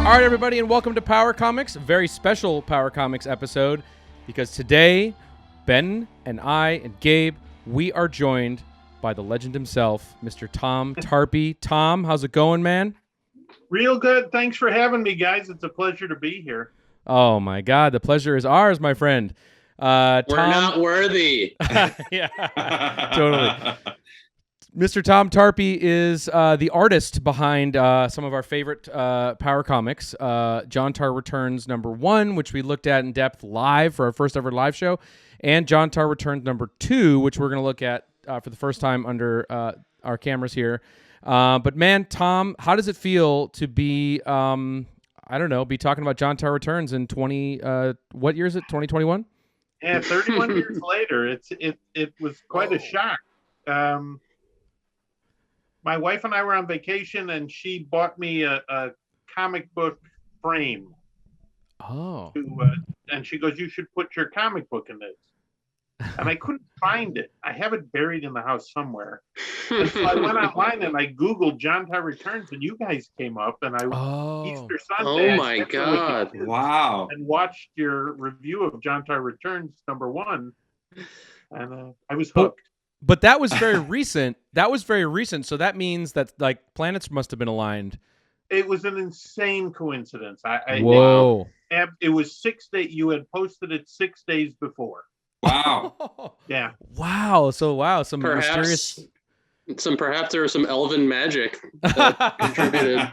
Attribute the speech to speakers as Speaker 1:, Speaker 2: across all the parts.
Speaker 1: All right, everybody, and welcome to Power Comics, a very special Power Comics episode, because today, Ben and I and Gabe, we are joined by the legend himself, Mr. Tom Tarpey. Tom, how's it going, man?
Speaker 2: Real good. Thanks for having me, guys. It's a pleasure to be here.
Speaker 1: Oh, my God. The pleasure is ours, my friend.
Speaker 3: We're not worthy.
Speaker 1: Yeah, totally. Mr. Tom Tarpey is the artist behind some of our favorite Power Comics, Jontar Returns #1, which we looked at in depth live for our first ever live show, and Jontar Returns #2, which we're going to look at for the first time under our cameras here. But man, Tom, how does it feel to be, be talking about Jontar Returns in what year is it, 2021?
Speaker 2: Yeah, 31 years later, it was quite a shock. My wife and I were on vacation, and she bought me a comic book frame.
Speaker 1: Oh.
Speaker 2: And she goes, "You should put your comic book in this." And I couldn't find it. I have it buried in the house somewhere. And so I went online and I Googled Jontar Returns, and you guys came up, and Easter Sunday.
Speaker 3: Oh my God.
Speaker 4: Wow.
Speaker 2: And watched your review of Jontar Returns #1, and I was hooked.
Speaker 1: But that was very recent. So that means that like planets must have been aligned.
Speaker 2: It was an insane coincidence.
Speaker 1: Whoa!
Speaker 2: It was 6 days. You had posted it 6 days before.
Speaker 4: Wow.
Speaker 2: Yeah.
Speaker 1: Wow. So some
Speaker 3: Perhaps
Speaker 1: mysterious.
Speaker 3: Perhaps there was some elven magic that contributed.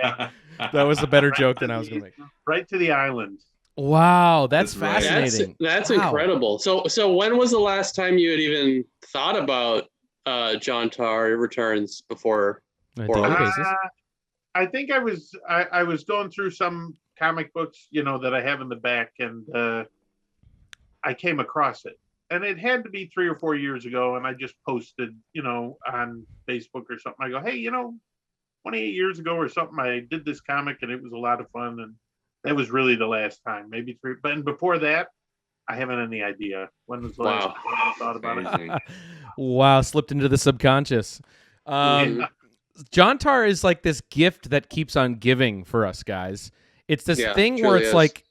Speaker 1: That was a better joke than I was going to make.
Speaker 2: Right to the island.
Speaker 1: Wow, that's fascinating.
Speaker 3: That's
Speaker 1: wow.
Speaker 3: Incredible. So when was the last time you had even thought about Jontar Returns before?
Speaker 2: I think I was going through some comic books, that I have in the back, and I came across it. And it had to be 3 or 4 years ago, and I just posted, on Facebook or something. I go, hey, 28 years ago or something, I did this comic, and it was a lot of fun, and that was really the last time, maybe 3. But before that, I haven't any idea when was the last time I thought about it.
Speaker 1: Wow, slipped into the subconscious. Jontar is like this gift that keeps on giving for us guys. It's this thing where it's like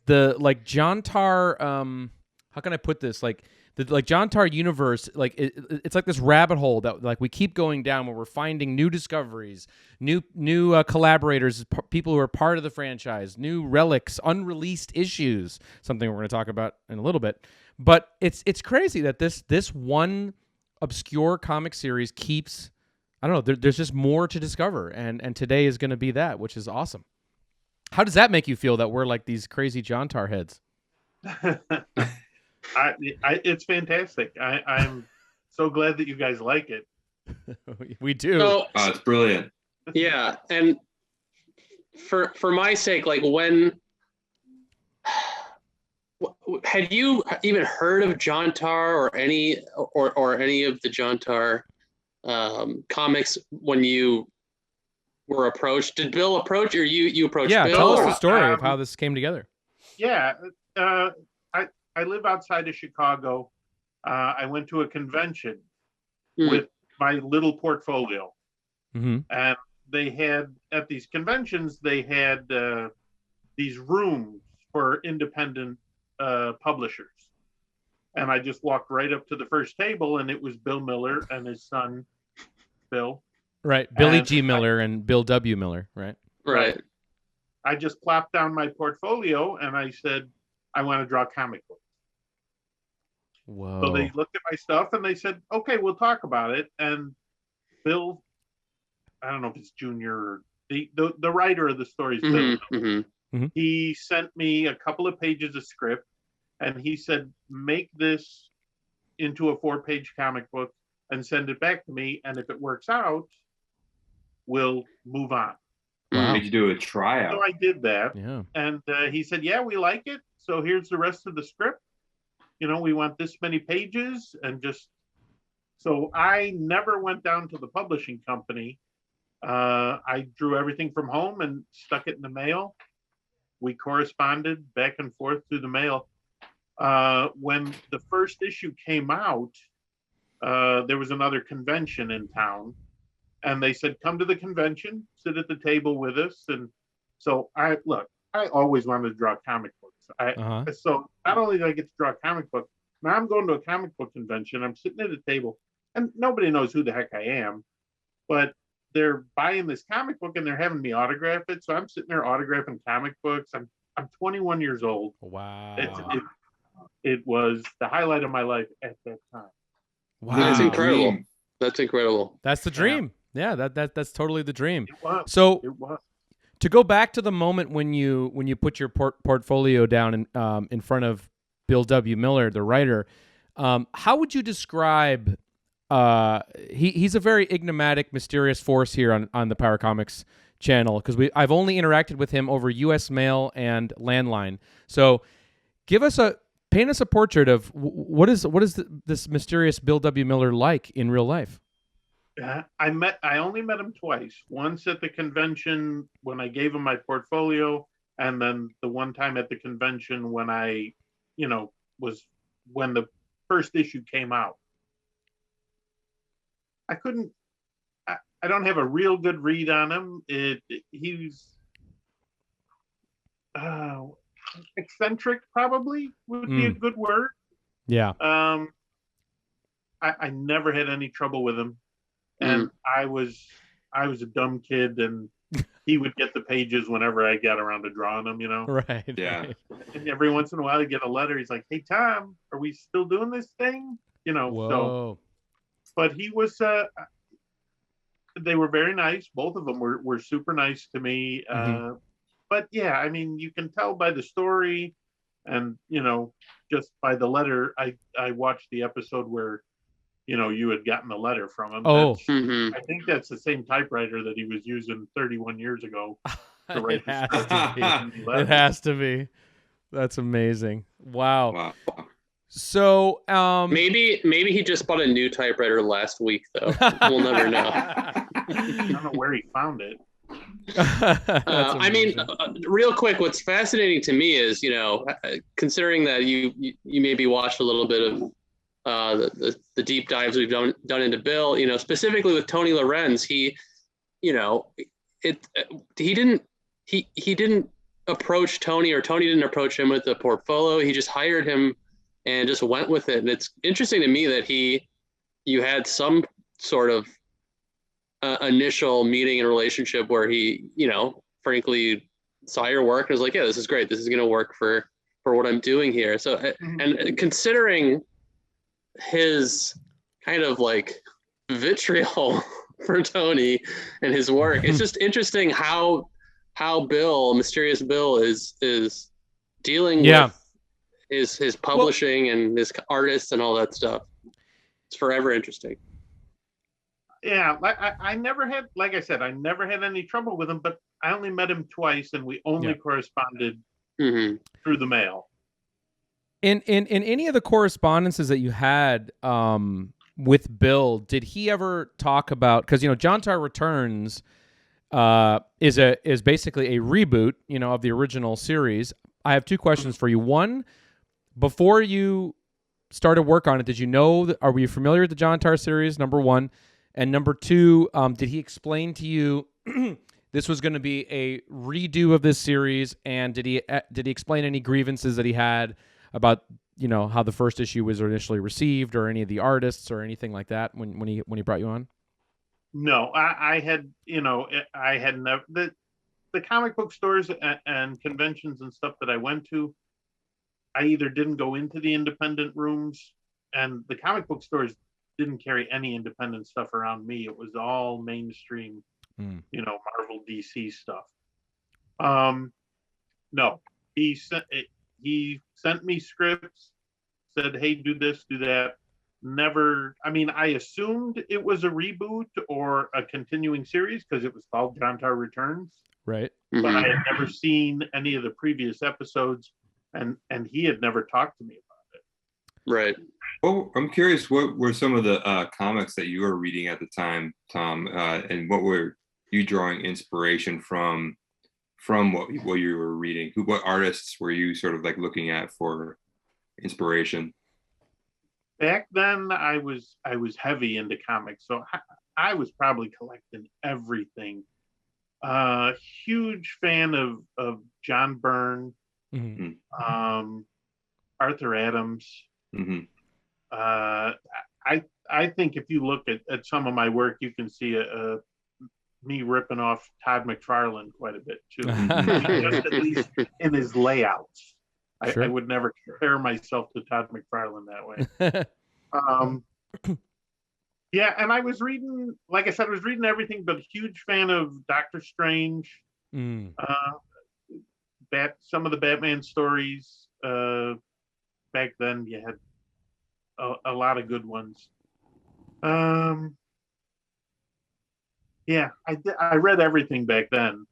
Speaker 1: Jontar. How can I put this? Like the Jontar universe, like it's like this rabbit hole that like we keep going down where we're finding new discoveries, new collaborators, people who are part of the franchise, new relics, unreleased issues. Something we're going to talk about in a little bit. But it's crazy that this one obscure comic series keeps. I don't know. There's just more to discover, and today is going to be that, which is awesome. How does that make you feel that we're like these crazy Jontar heads?
Speaker 2: It's fantastic. I'm so glad that you guys like it.
Speaker 1: We do.
Speaker 4: Oh, it's brilliant.
Speaker 3: Yeah, and for my sake, like when had you even heard of Jontar or any of the Jontar comics when you were approached? Did Bill approach or you approached Bill?
Speaker 1: Yeah, tell us the story of how this came together.
Speaker 2: Yeah, I live outside of Chicago. I went to a convention with my little portfolio.
Speaker 1: Mm-hmm.
Speaker 2: And they had, at these conventions, they had these rooms for independent publishers. And I just walked right up to the first table, and it was Bill Miller and his son, Bill.
Speaker 1: Right, Billy G. Miller and Bill W. Miller, right?
Speaker 3: Right.
Speaker 2: I just plopped down my portfolio, and I said, I want to draw comic books.
Speaker 1: Whoa.
Speaker 2: So they looked at my stuff, and they said, okay, we'll talk about it. And Bill, I don't know if it's Junior or the writer of the stories, Bill.
Speaker 3: Mm-hmm.
Speaker 2: He sent me a couple of pages of script, and he said, make this into a 4-page comic book and send it back to me. And if it works out, we'll move on.
Speaker 1: Wow.
Speaker 4: Did you do a tryout?
Speaker 2: So I did that.
Speaker 1: Yeah.
Speaker 2: And he said, yeah, we like it. So here's the rest of the script. We want this many pages, and so I never went down to the publishing company. I drew everything from home and stuck it in the mail. We corresponded back and forth through the mail. When the first issue came out, there was another convention in town, and they said, come to the convention, sit at the table with us. And So I always wanted to draw comic books. So not only did I get to draw a comic book, now I'm going to a comic book convention. I'm sitting at a table, and nobody knows who the heck I am, but they're buying this comic book and they're having me autograph it. So I'm sitting there autographing comic books. I'm 21 years old.
Speaker 1: Wow.
Speaker 2: It was the highlight of my life at that time.
Speaker 1: Wow.
Speaker 3: That's incredible. That's incredible.
Speaker 1: That's the dream. Yeah, that's totally the dream.
Speaker 2: It was.
Speaker 1: So
Speaker 2: It was.
Speaker 1: to go back to the moment when you put your portfolio down in front of Bill W. Miller, the writer, how would you describe? He's a very enigmatic, mysterious force here on the Power Comics channel, because I've only interacted with him over U.S. mail and landline. So paint us a portrait of what is this mysterious Bill W. Miller like in real life.
Speaker 2: I only met him twice. Once at the convention when I gave him my portfolio, and then the one time at the convention when was when the first issue came out. I don't have a real good read on him. He's eccentric, probably would be a good word.
Speaker 1: Yeah.
Speaker 2: I never had any trouble with him. And I was a dumb kid, and he would get the pages whenever I got around to drawing them,
Speaker 1: Right.
Speaker 4: Yeah.
Speaker 2: And every once in a while, I get a letter. He's like, "Hey, Tom, are we still doing this thing?"
Speaker 1: Whoa.
Speaker 2: So. But he was. They were very nice. Both of them were super nice to me. But yeah, I mean, you can tell by the story, and just by the letter. I watched the episode where. You had gotten the letter from him.
Speaker 1: Oh,
Speaker 2: I think that's the same typewriter that he was using 31 years ago.
Speaker 1: It has to be. It has to be. That's amazing. Wow. So,
Speaker 3: maybe he just bought a new typewriter last week, though. We'll never know.
Speaker 2: I don't know where he found it.
Speaker 3: I mean, real quick, what's fascinating to me is, considering that you maybe watched a little bit of the deep dives we've done into Bill, specifically with Tony Lorenz, he didn't approach Tony, or Tony didn't approach him with the portfolio. He just hired him and just went with it. And it's interesting to me that you had some sort of initial meeting and relationship where he, frankly saw your work and was like, yeah, this is great. This is going to work for what I'm doing here. So, and considering his kind of like vitriol for Tony and his work, it's just interesting how Mysterious Bill is dealing with his publishing and his artists and all that stuff. It's forever interesting.
Speaker 2: Yeah, I never had, like I said, I never had any trouble with him, but I only met him twice, and we only corresponded through the mail.
Speaker 1: In any of the correspondences that you had with Bill, did he ever talk about, because Jontar Returns is basically a reboot, of the original series. I have two questions for you. One, before you started work on it, did you know are we familiar with the Jontar series? Number one. And number two, did he explain to you this was going to be a redo of this series? And did he explain any grievances that he had about how the first issue was initially received, or any of the artists, or anything like that when he brought you on?
Speaker 2: No, I had never, the comic book stores and conventions and stuff that I went to, I either didn't go into the independent rooms, and the comic book stores didn't carry any independent stuff around me. It was all mainstream, Marvel, DC stuff. No, he sent me scripts, said, "Hey, do this, do that." Never. I mean, I assumed it was a reboot or a continuing series because it was called Jontar Returns.
Speaker 1: Right.
Speaker 2: But I had never seen any of the previous episodes, and he had never talked to me about it.
Speaker 3: Right.
Speaker 4: Well, I'm curious, what were some of the comics that you were reading at the time, Tom, and what were you drawing inspiration from what you were reading? What artists were you sort of like looking at for inspiration?
Speaker 2: Back then, I was heavy into comics, so I was probably collecting everything Huge fan of John Byrne,
Speaker 1: Mhm.
Speaker 2: Arthur Adams.
Speaker 4: Hmm.
Speaker 2: Uh, I think if you look at some of my work, you can see me ripping off Todd McFarlane quite a bit too. Just at least in his layouts.
Speaker 1: Sure.
Speaker 2: I would never compare myself to Todd McFarlane that way. Um, yeah, and I was reading, like I said, I was reading everything, but huge fan of Doctor Strange.
Speaker 1: Mm.
Speaker 2: Some of the Batman stories. Back then, you had a lot of good ones. Yeah, I read everything back then.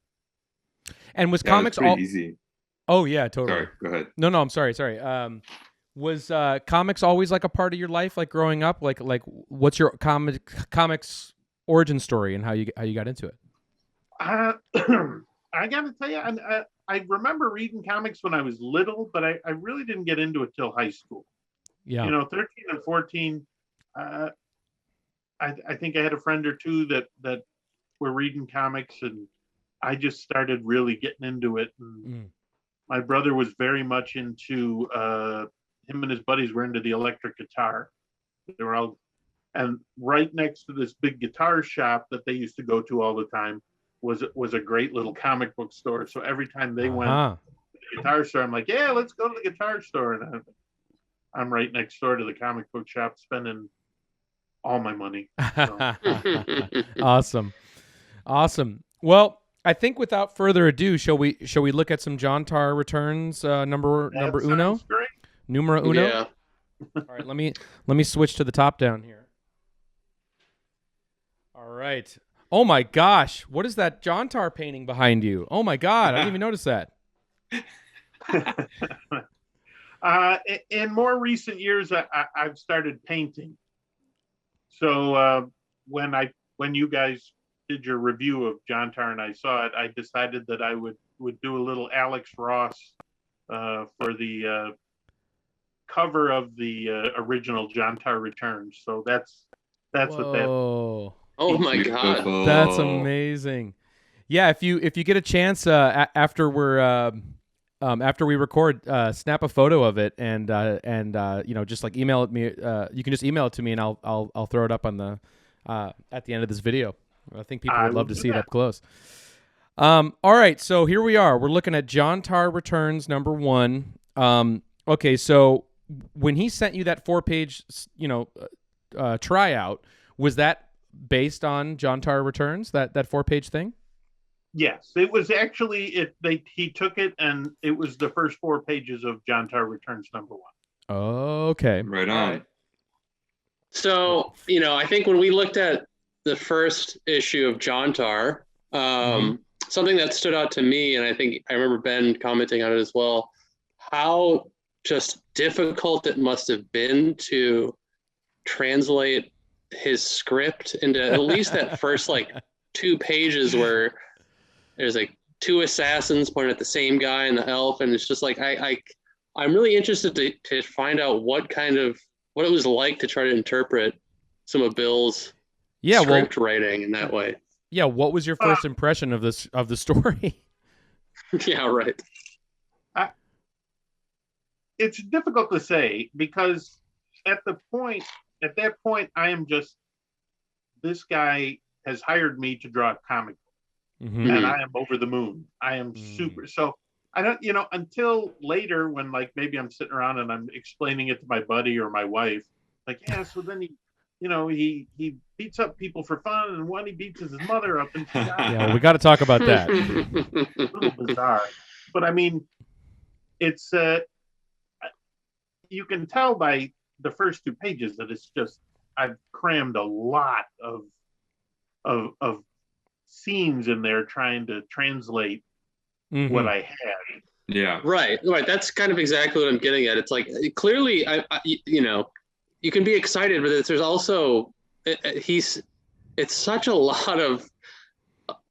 Speaker 1: And was
Speaker 4: Yeah,
Speaker 1: comics
Speaker 4: it's pretty
Speaker 1: all?
Speaker 4: easy.
Speaker 1: Oh yeah, totally.
Speaker 4: Sorry, go ahead.
Speaker 1: No, I'm sorry. Was comics always like a part of your life, like growing up? Like what's your comics origin story and how you got into it?
Speaker 2: I got to tell you, I remember reading comics when I was little, but I really didn't get into it till high school.
Speaker 1: Yeah.
Speaker 2: 13 and 14. I think I had a friend or two that were reading comics, and I just started really getting into it. And my brother was very much into him and his buddies were into the electric guitar. They were all, and right next to this big guitar shop that they used to go to all the time was a great little comic book store. So every time they went to the guitar store, I'm like, yeah, let's go to the guitar store. And I'm right next door to the comic book shop, spending all my money.
Speaker 1: So. Awesome. Well, I think without further ado, shall we look at some Jontar Returns number uno?
Speaker 2: Great.
Speaker 1: Numero uno?
Speaker 3: Yeah.
Speaker 1: All right, let me switch to the top down here. All right. Oh my gosh, what is that Jontar painting behind you? Oh my god, I didn't even notice that.
Speaker 2: In more recent years, I've started painting. So when you guys did your review of Jontar and I saw it, I decided that I would do a little Alex Ross for the cover of the original Jontar Returns. So that's what that.
Speaker 3: Oh my god,
Speaker 1: that's amazing. Yeah, if you get a chance after we record, snap a photo of it and just like email it me. You can just email it to me and I'll throw it up on the at the end of this video. I think people would love to see it up close. All right, so here we are. We're looking at Jontar Returns number 1. Okay, so when he sent you that 4-page, tryout, was that based on Jontar Returns, that 4-page thing?
Speaker 2: Yes, it was actually he took it and it was the first 4 pages of Jontar Returns number 1.
Speaker 1: Okay.
Speaker 4: Right on.
Speaker 3: So, I think when we looked at the first issue of Jontar, something that stood out to me, and I think I remember Ben commenting on it as well, how just difficult it must have been to translate his script into at least that first 2 pages where there's 2 assassins pointing at the same guy and the elf, and it's just I'm really interested to find out what it was like to try to interpret some of Bill's script writing in that way.
Speaker 1: Yeah, what was your first impression of the story?
Speaker 2: Yeah, right. It's difficult to say because at that point, I am just, this guy has hired me to draw a comic book, and I am over the moon. I am super. So I don't, until later when maybe I'm sitting around and I'm explaining it to my buddy or my wife, so then he beats up people for fun, and one he beats his mother up. And
Speaker 1: yeah, we got to talk about that.
Speaker 2: A little bizarre, but I mean, it's you can tell by the first 2 pages that it's just I've crammed a lot of scenes in there trying to translate what I had.
Speaker 4: Yeah,
Speaker 3: right. That's kind of exactly what I'm getting at. It's clearly, you can be excited, but there's also it's such a lot of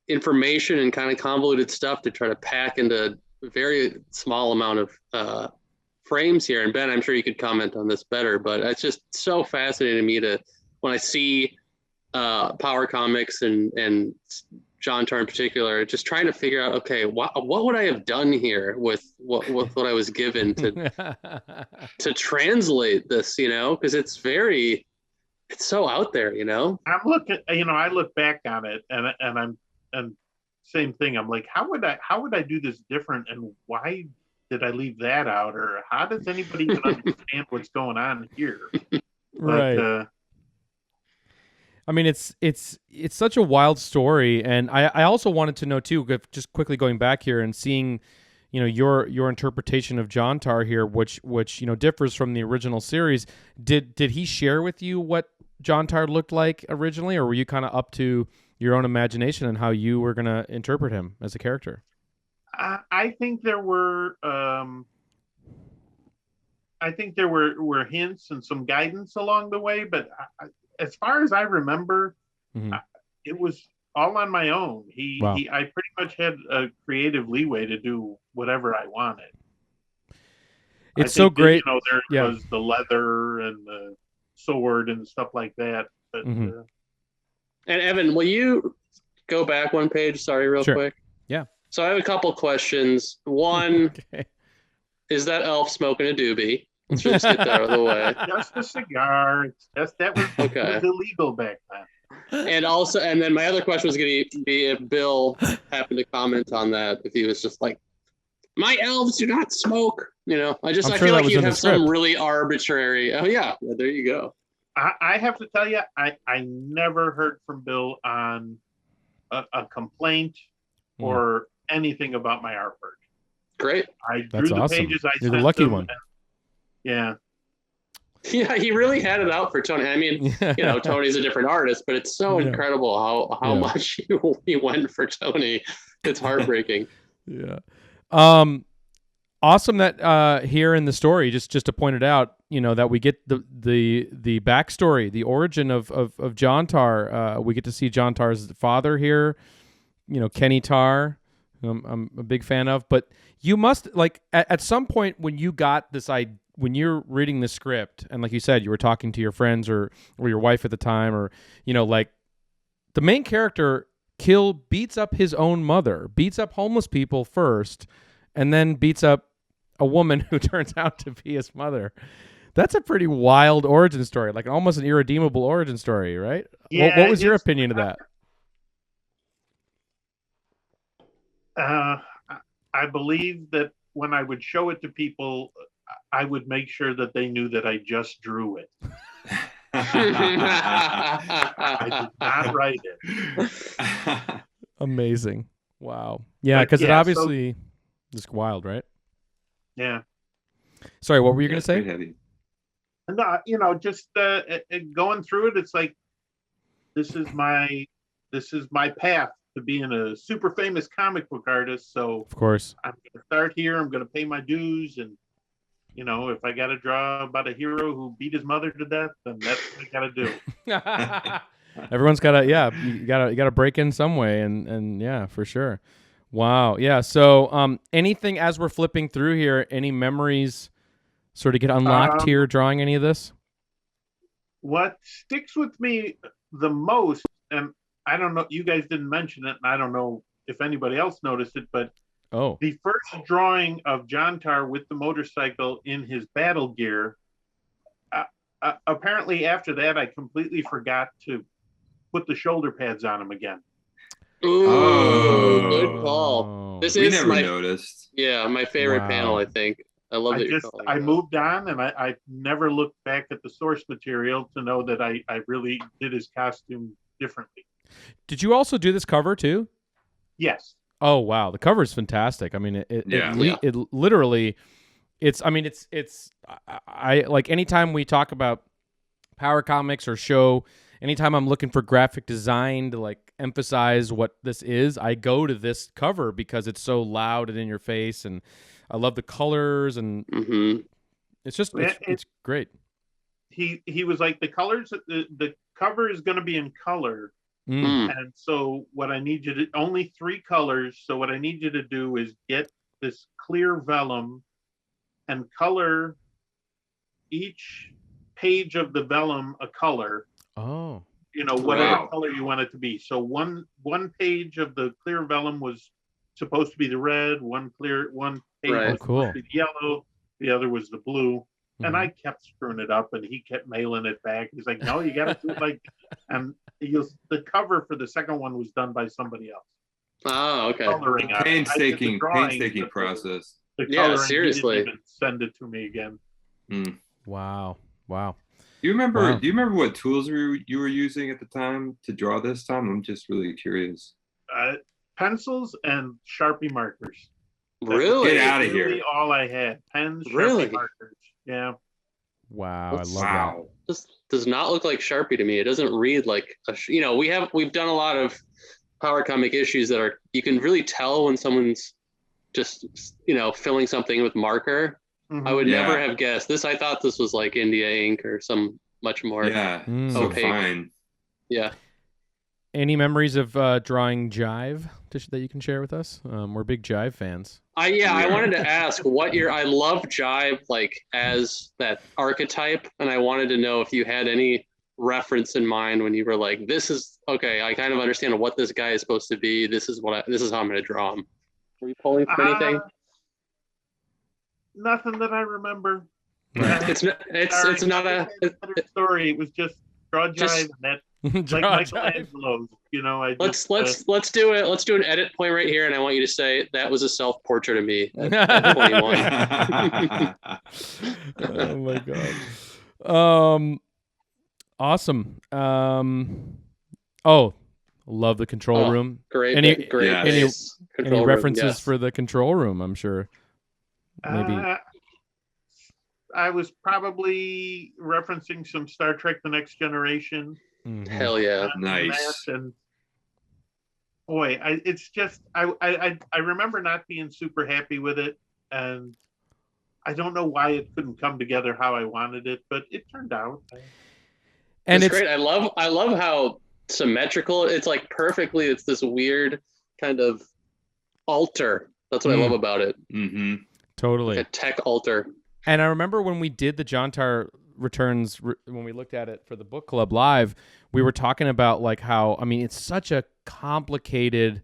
Speaker 3: information and kind of convoluted stuff to try to pack into a very small amount of frames here. And Ben, I'm sure you could comment on this better, but it's just so fascinating to me when I see Power Comics and Jontar in particular, just trying to figure out, okay, what would I have done here with what I was given to translate this, because it's so out there,
Speaker 2: I'm looking, I look back on it and same thing. I'm like, how would I do this different, and why did I leave that out, or how does anybody even understand what's going on here?
Speaker 1: Right.
Speaker 2: But,
Speaker 1: I mean, it's such a wild story, and I also wanted to know too, just quickly going back here and seeing, your interpretation of Jontar here, which differs from the original series. Did he share with you what Jontar looked like originally, or were you kind of up to your own imagination and how you were going to interpret him as a character?
Speaker 2: I think there were hints and some guidance along the way, but as far as I remember, it was all on my own. I pretty much had a creative leeway to do whatever I wanted.
Speaker 1: It's so great.
Speaker 2: There was the leather and the sword and stuff like that. But
Speaker 3: and Evan, will you go back one page? Sorry, real quick.
Speaker 1: Yeah.
Speaker 3: So I have a couple questions. One, is that elf smoking a doobie? Let's just get that out of the way.
Speaker 2: Just a cigar. That was illegal back then.
Speaker 3: And then my other question was going to be if Bill happened to comment on that, if he was just like, my elves do not smoke. I feel like you'd have some really arbitrary. Oh yeah, there you go.
Speaker 2: I have to tell you, I never heard from Bill on a complaint or anything about my artwork.
Speaker 3: Great.
Speaker 2: I drew the pages.
Speaker 1: You're the lucky one.
Speaker 2: Yeah.
Speaker 3: Yeah, he really had it out for Tony. I mean, Tony's a different artist, but it's so incredible how much he went for Tony. It's heartbreaking.
Speaker 1: Yeah. Awesome that here in the story, just to point it out, that we get the backstory, the origin of Jontar. We get to see Jontar's father here, Kenny Tar, who I'm a big fan of. But you must, at some point when you got this idea, when you're reading the script, and like you said, you were talking to your friends or your wife at the time, or the main character beats up his own mother, beats up homeless people first, and then beats up a woman who turns out to be his mother. That's a pretty wild origin story, like almost an irredeemable origin story, right?
Speaker 2: Yeah,
Speaker 1: what was your opinion of that?
Speaker 2: I believe that when I would show it to people, I would make sure that they knew that I just drew it. I did not write it.
Speaker 1: Amazing. Wow. Yeah, because it obviously is wild, right?
Speaker 2: Yeah.
Speaker 1: Sorry, what were you going to say?
Speaker 2: No, just going through it, it's like this is my path to being a super famous comic book artist. So
Speaker 1: of course,
Speaker 2: I'm going to start here. I'm going to pay my dues, and if I got to draw about a hero who beat his mother to death, then that's what I got to
Speaker 1: do. Everyone's got to, you got to break in some way, and yeah, for sure. Wow, yeah. So, anything as we're flipping through here, any memories sort of get unlocked here drawing any of this?
Speaker 2: What sticks with me the most, and I don't know, you guys didn't mention it, and I don't know if anybody else noticed it, but the first drawing of Jontar with the motorcycle in his battle gear, apparently after that, I completely forgot to put the shoulder pads on him again.
Speaker 3: Ooh, good call.
Speaker 4: We never noticed.
Speaker 3: Yeah, my favorite panel, I think. I love it.
Speaker 2: I moved on, and I never looked back at the source material to know that I really did his costume differently.
Speaker 1: Did you also do this cover too?
Speaker 2: Yes.
Speaker 1: Oh wow, the cover is fantastic. I mean, it literally, I like anytime we talk about Power Comics or show, anytime I'm looking for graphic design to emphasize what this is, I go to this cover because it's so loud and in your face, and I love the colors, and it's just it's great.
Speaker 2: He was like, the colors, the cover is going to be in color. And so what I need you to, only 3 colors. So what I need you to do is get this clear vellum and color each page of the vellum a color.
Speaker 1: Oh.
Speaker 2: whatever
Speaker 4: Wow.
Speaker 2: color you want it to be. So one page of the clear vellum was supposed to be the red, one page
Speaker 3: Right.
Speaker 2: was supposed to be the yellow, the other was the blue. And
Speaker 1: Mhm.
Speaker 2: I kept screwing it up, and he kept mailing it back. He's like, "No, you got to do it like." And the cover for the second one was done by somebody else.
Speaker 3: Oh, okay.
Speaker 2: Coloring on it. I did the
Speaker 4: Painstaking
Speaker 2: drawing, but the
Speaker 4: process.
Speaker 3: Yeah,
Speaker 2: coloring,
Speaker 3: seriously.
Speaker 2: he didn't even send it to me again.
Speaker 1: Wow.
Speaker 4: Do you remember?
Speaker 1: Wow.
Speaker 4: Do you remember what tools you were using at the time to draw this, Tom? I'm just really curious.
Speaker 2: Pencils and Sharpie markers.
Speaker 3: Really?
Speaker 4: Get out of
Speaker 2: Really
Speaker 4: here!
Speaker 2: all I had. Pens,
Speaker 3: Really?
Speaker 2: Sharpie markers. Yeah.
Speaker 1: Wow. I love
Speaker 4: Wow.
Speaker 3: This does not look like Sharpie to me. It doesn't read like we've done a lot of power comic issues that are, you can really tell when someone's just filling something with marker.
Speaker 2: Mhm.
Speaker 3: I would
Speaker 4: Yeah.
Speaker 3: never have guessed this. I thought this was like India ink or some much more.
Speaker 4: Yeah, so
Speaker 3: Opaque.
Speaker 4: fine.
Speaker 3: Yeah.
Speaker 1: Any memories of drawing Jive that you can share with us? We're big Jive fans.
Speaker 3: I wanted to ask I love Jive like as that archetype, and I wanted to know if you had any reference in mind when you were like, this is okay, I kind of understand what this guy is supposed to be. This is how I'm going to draw him. Were you pulling from anything?
Speaker 2: Nothing that I remember.
Speaker 1: Right.
Speaker 3: It's not a
Speaker 2: story. It was just draw
Speaker 3: Just-
Speaker 2: Jive, and that
Speaker 1: Draw
Speaker 2: like
Speaker 1: Jive.
Speaker 2: Michelangelo's. I
Speaker 3: let's
Speaker 2: just,
Speaker 3: let's do it. Let's do an edit point right here, and I want you to say that was a self-portrait of me at 21.
Speaker 1: Oh my god. Awesome. Love the control room.
Speaker 3: Great,
Speaker 1: Any-
Speaker 3: great.
Speaker 4: yeah.
Speaker 3: base.
Speaker 1: Any
Speaker 3: Control room,
Speaker 1: references
Speaker 3: yes.
Speaker 1: for the control room? I'm sure. Maybe.
Speaker 2: I was probably referencing some Star Trek: The Next Generation.
Speaker 1: Mhm.
Speaker 3: Hell yeah.
Speaker 4: Nice.
Speaker 2: And boy, I remember not being super happy with it, and I don't know why it couldn't come together how I wanted it, but it turned out.
Speaker 1: And
Speaker 3: it's great. I love how symmetrical it's like perfectly. It's this weird kind of altar. That's what I love about it.
Speaker 4: Mm-hmm.
Speaker 1: Totally.
Speaker 3: Like a tech altar.
Speaker 1: And I remember when we did the Jontar Returns, when we looked at it for the book club live, we were talking about like how, I mean, it's such a complicated,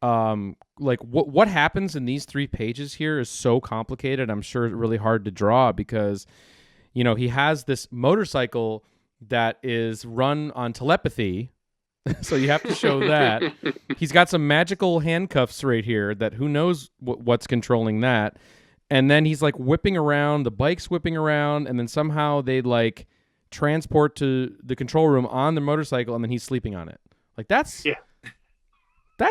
Speaker 1: like what happens in these 3 pages here is so complicated. I'm sure it's really hard to draw because, he has this motorcycle that is run on telepathy. So you have to show that. He's got some magical handcuffs right here that who knows what's controlling that. And then he's like whipping around, the bike's whipping around, and then somehow they like transport to the control room on the motorcycle, and then he's sleeping on it. Like that's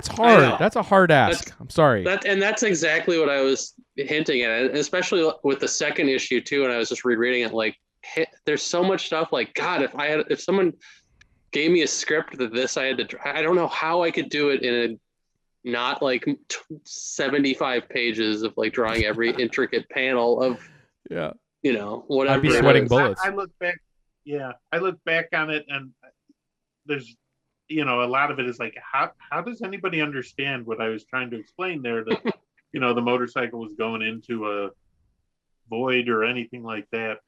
Speaker 1: hard. That's a hard ask. I'm sorry.
Speaker 3: That's exactly what I was hinting at, especially with the second issue too. And I was just rereading it. Like, there's so much stuff. Like, God, if someone gave me a script that I had to, I don't know how I could do it in a not like 75 pages of like drawing every intricate panel of whatever.
Speaker 1: I'd be sweating bullets.
Speaker 2: I look back on it, and there's a lot of it is like, how does anybody understand what I was trying to explain there, that the motorcycle was going into a void or anything like that.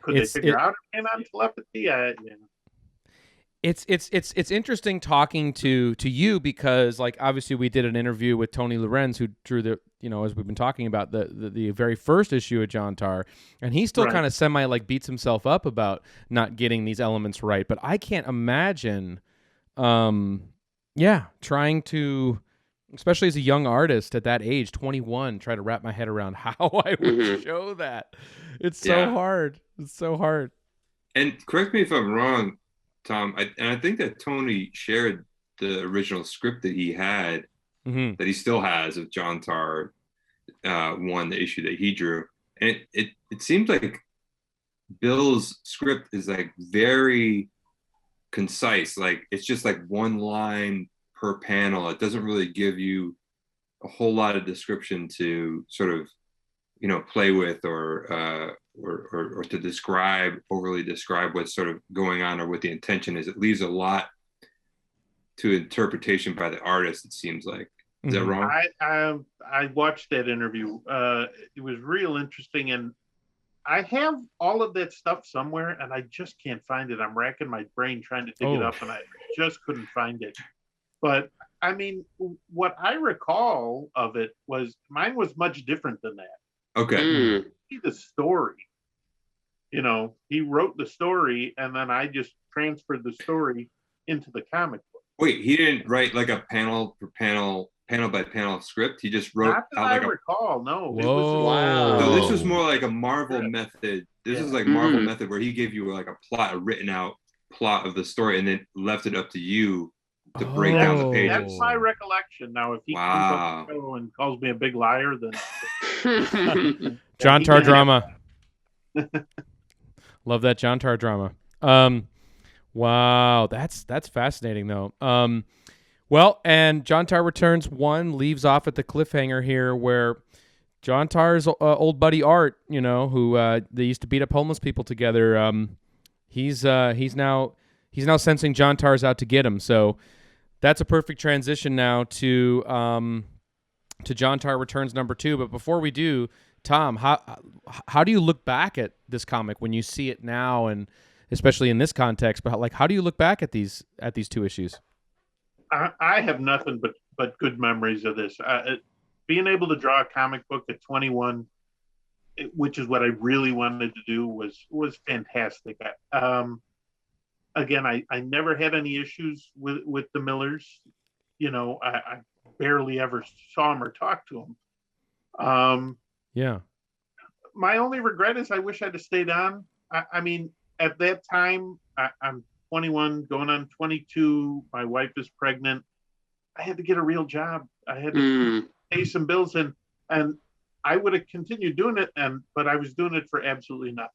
Speaker 2: Could they figure out it on telepathy?
Speaker 1: It's interesting talking to you because like obviously we did an interview with Tony Lorenz, who drew the as we've been talking about the very first issue of Jontar, and he still kind of semi like beats himself up about not getting these elements right. But I can't imagine trying to, especially as a young artist at that age, 21, try to wrap my head around how I would show that. It's so hard. It's so hard.
Speaker 4: And correct me if I'm wrong, Tom, I think that Tony shared the original script that he had, that he still has of Jontar 1, the issue that he drew. And it seems like Bill's script is like very concise. Like it's just like one line per panel. It doesn't really give you a whole lot of description to sort of, play with or to overly describe what's sort of going on or what the intention is. It leaves a lot to interpretation by the artist, it seems like. Is that wrong?
Speaker 2: I watched that interview. It was real interesting, and I have all of that stuff somewhere, and I just can't find it. I'm racking my brain trying to dig it up, and I just couldn't find it. But I mean, what I recall of it was mine was much different than that.
Speaker 4: Okay.
Speaker 2: See the story. You know, he wrote the story, and then I just transferred the story into the comic book.
Speaker 4: Wait, he didn't write like a panel by panel script. He just wrote
Speaker 2: Not that
Speaker 4: out
Speaker 2: I
Speaker 4: like
Speaker 2: recall. No.
Speaker 1: Whoa.
Speaker 2: It was,
Speaker 3: Wow.
Speaker 4: So this was more like a Marvel method. This is like Marvel
Speaker 3: Mm.
Speaker 4: method where he gave you like a plot, a written out plot of the story, and then left it up to you to break down the pages.
Speaker 2: That's my recollection. Now, if he comes up the show and calls me a big liar, then
Speaker 1: Jontar drama. Love that Jontar drama. Wow, that's fascinating though. Well, and Jontar Returns 1 leaves off at the cliffhanger here where Jontar's old buddy Art, you know, who they used to beat up homeless people together, he's now sensing Jontar's out to get him. So that's a perfect transition now to Jontar Returns number 2. But before we do, Tom, how do you look back at this comic when you see it now, and especially in this context? But how do you look back at these 2 issues?
Speaker 2: I have nothing but good memories of this. Being able to draw a comic book at 21, which is what I really wanted to do, was fantastic. Again, I never had any issues with the Millers. You know, I barely ever saw them or talked to them.
Speaker 1: Yeah.
Speaker 2: My only regret is I wish I'd have stayed on. I mean, at that time, I'm 21, going on 22. My wife is pregnant. I had to get a real job. I had to pay some bills, and I would have continued doing it, but I was doing it for absolutely nothing.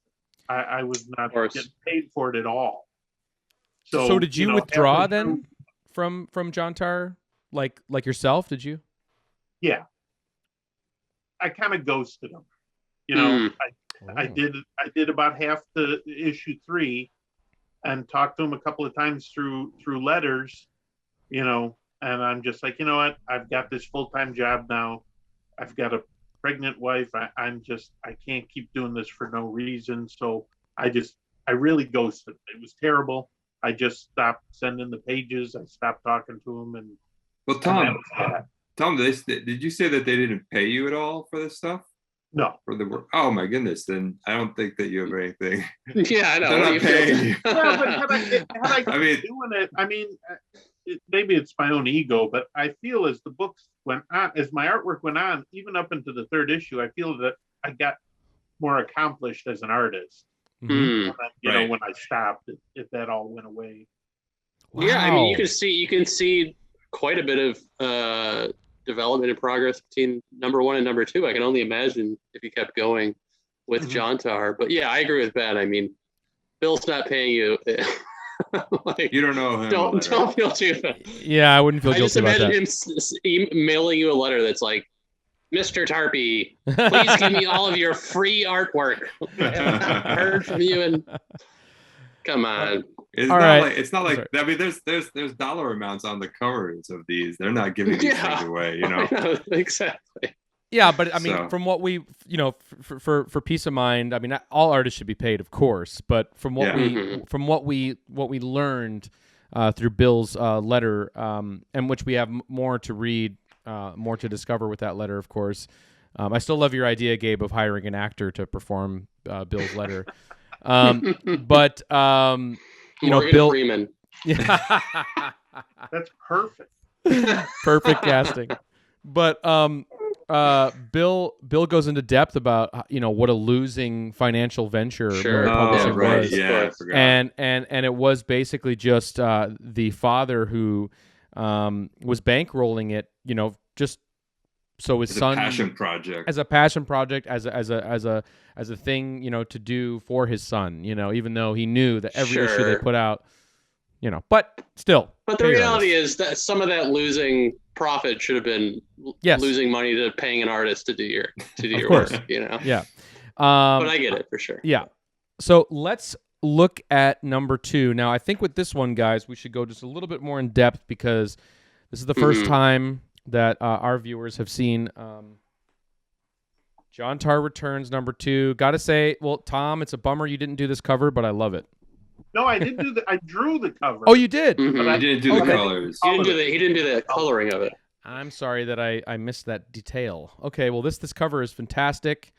Speaker 2: I was not getting paid for it at all.
Speaker 1: So did you withdraw then from Jontar, like yourself? Did you?
Speaker 2: Yeah, I kind of ghosted him. You know, I did about half the issue 3, and talked to him a couple of times through letters. You know, and I'm just like, you know what? I've got this full-time job now. I've got a pregnant wife. I can't keep doing this for no reason. So I really ghosted. It was terrible. I just stopped sending the pages. I stopped talking to him. And
Speaker 4: well, Tom, did you say that they didn't pay you at all for this stuff?
Speaker 2: No.
Speaker 4: For the work? Oh my goodness! Then I don't think that you have anything.
Speaker 3: Yeah, I know.
Speaker 4: They're not paying you.
Speaker 2: Well, but had I been doing it, I mean, maybe it's my own ego, but I feel as the books went on, as my artwork went on, even up into the 3rd issue, I feel that I got more accomplished as an artist.
Speaker 1: Mm-hmm.
Speaker 2: You know, when I stopped, if that all went away.
Speaker 3: Wow. Yeah, I mean, you can see quite a bit of development and progress between number 1 and number 2. I can only imagine if you kept going with Jontar. But yeah, I agree with Ben. I mean, Bill's not paying you.
Speaker 4: You don't know him.
Speaker 3: Don't feel too bad.
Speaker 1: Yeah, I wouldn't feel guilty about that.
Speaker 3: I just imagine him mailing you a letter that's like, Mr. Tarpey, please give me all of your free artwork. I haven't heard from you, and come on.
Speaker 4: It's not like I mean, there's dollar amounts on the covers of these. They're not giving these things away, you know.
Speaker 3: Exactly.
Speaker 1: Yeah, but I mean, from what we, you know, for peace of mind, I mean, all artists should be paid, of course. But from what we learned through Bill's letter, and which we have more to read, more to discover with that letter, of course. I still love your idea, Gabe, of hiring an actor to perform Bill's letter. But you know, Bill
Speaker 3: Freeman.
Speaker 1: Yeah.
Speaker 2: That's perfect.
Speaker 1: Perfect casting. But Bill goes into depth about, you know, what a losing financial venture publishing was.
Speaker 4: Yeah, I forgot.
Speaker 1: And it was basically just the father who was bankrolling it, you know, just so his son, as a passion project, as a thing, you know, to do for his son, you know, even though he knew that every issue they put out, you know, but still.
Speaker 3: But the reality is that some of that losing profit should have been losing money to paying an artist to do your work, you know.
Speaker 1: Yeah.
Speaker 3: But I get it for sure.
Speaker 1: Yeah. So let's look at number 2. Now, I think with this one, guys, we should go just a little bit more in depth because this is the first time that our viewers have seen Jontar Returns #2. Gotta say, well, Tom, it's a bummer you didn't do this cover, but I love it.
Speaker 2: No, I did do I drew the cover.
Speaker 1: Oh, you did?
Speaker 3: Mhm.
Speaker 2: But
Speaker 4: I didn't do the colors.
Speaker 3: He didn't do the coloring of it.
Speaker 1: I'm sorry that I missed that detail. Okay, well, this cover is fantastic.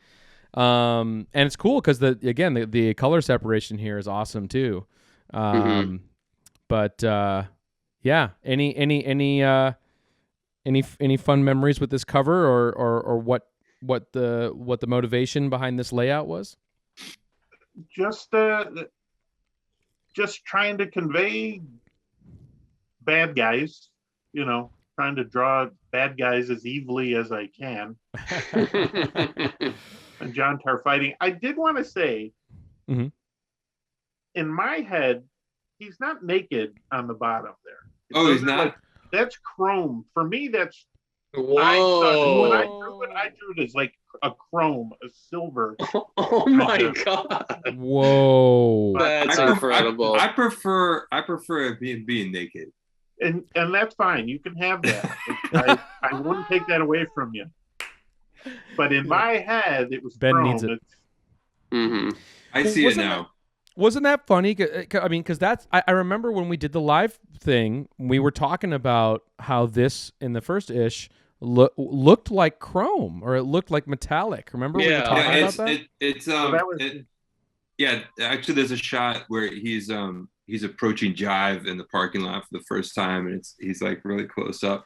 Speaker 1: And it's cool because the color separation here is awesome too. But yeah, any fun memories with this cover or what the motivation behind this layout was?
Speaker 2: Just trying to convey bad guys, trying to draw bad guys as evilly as I can. And Jontar fighting. I did want to say, in my head, he's not naked on the bottom there.
Speaker 4: Oh, he's not?
Speaker 2: That's chrome. For me, that's...
Speaker 3: Whoa.
Speaker 2: When I drew it as like a chrome, a silver.
Speaker 3: Oh my God.
Speaker 1: Whoa.
Speaker 3: That's incredible.
Speaker 4: I prefer it being naked.
Speaker 2: And that's fine. You can have that. I wouldn't take that away from you. But in my head, it was
Speaker 1: Ben
Speaker 2: chrome.
Speaker 1: needs it.
Speaker 4: I see it now.
Speaker 1: Wasn't that funny? I mean, because I remember when we did the live thing, we were talking about how this in the first ish looked like chrome, or it looked like metallic. Remember we were talking about that?
Speaker 4: Yeah, actually, there's a shot where he's approaching Jive in the parking lot for the first time, and he's like really close up.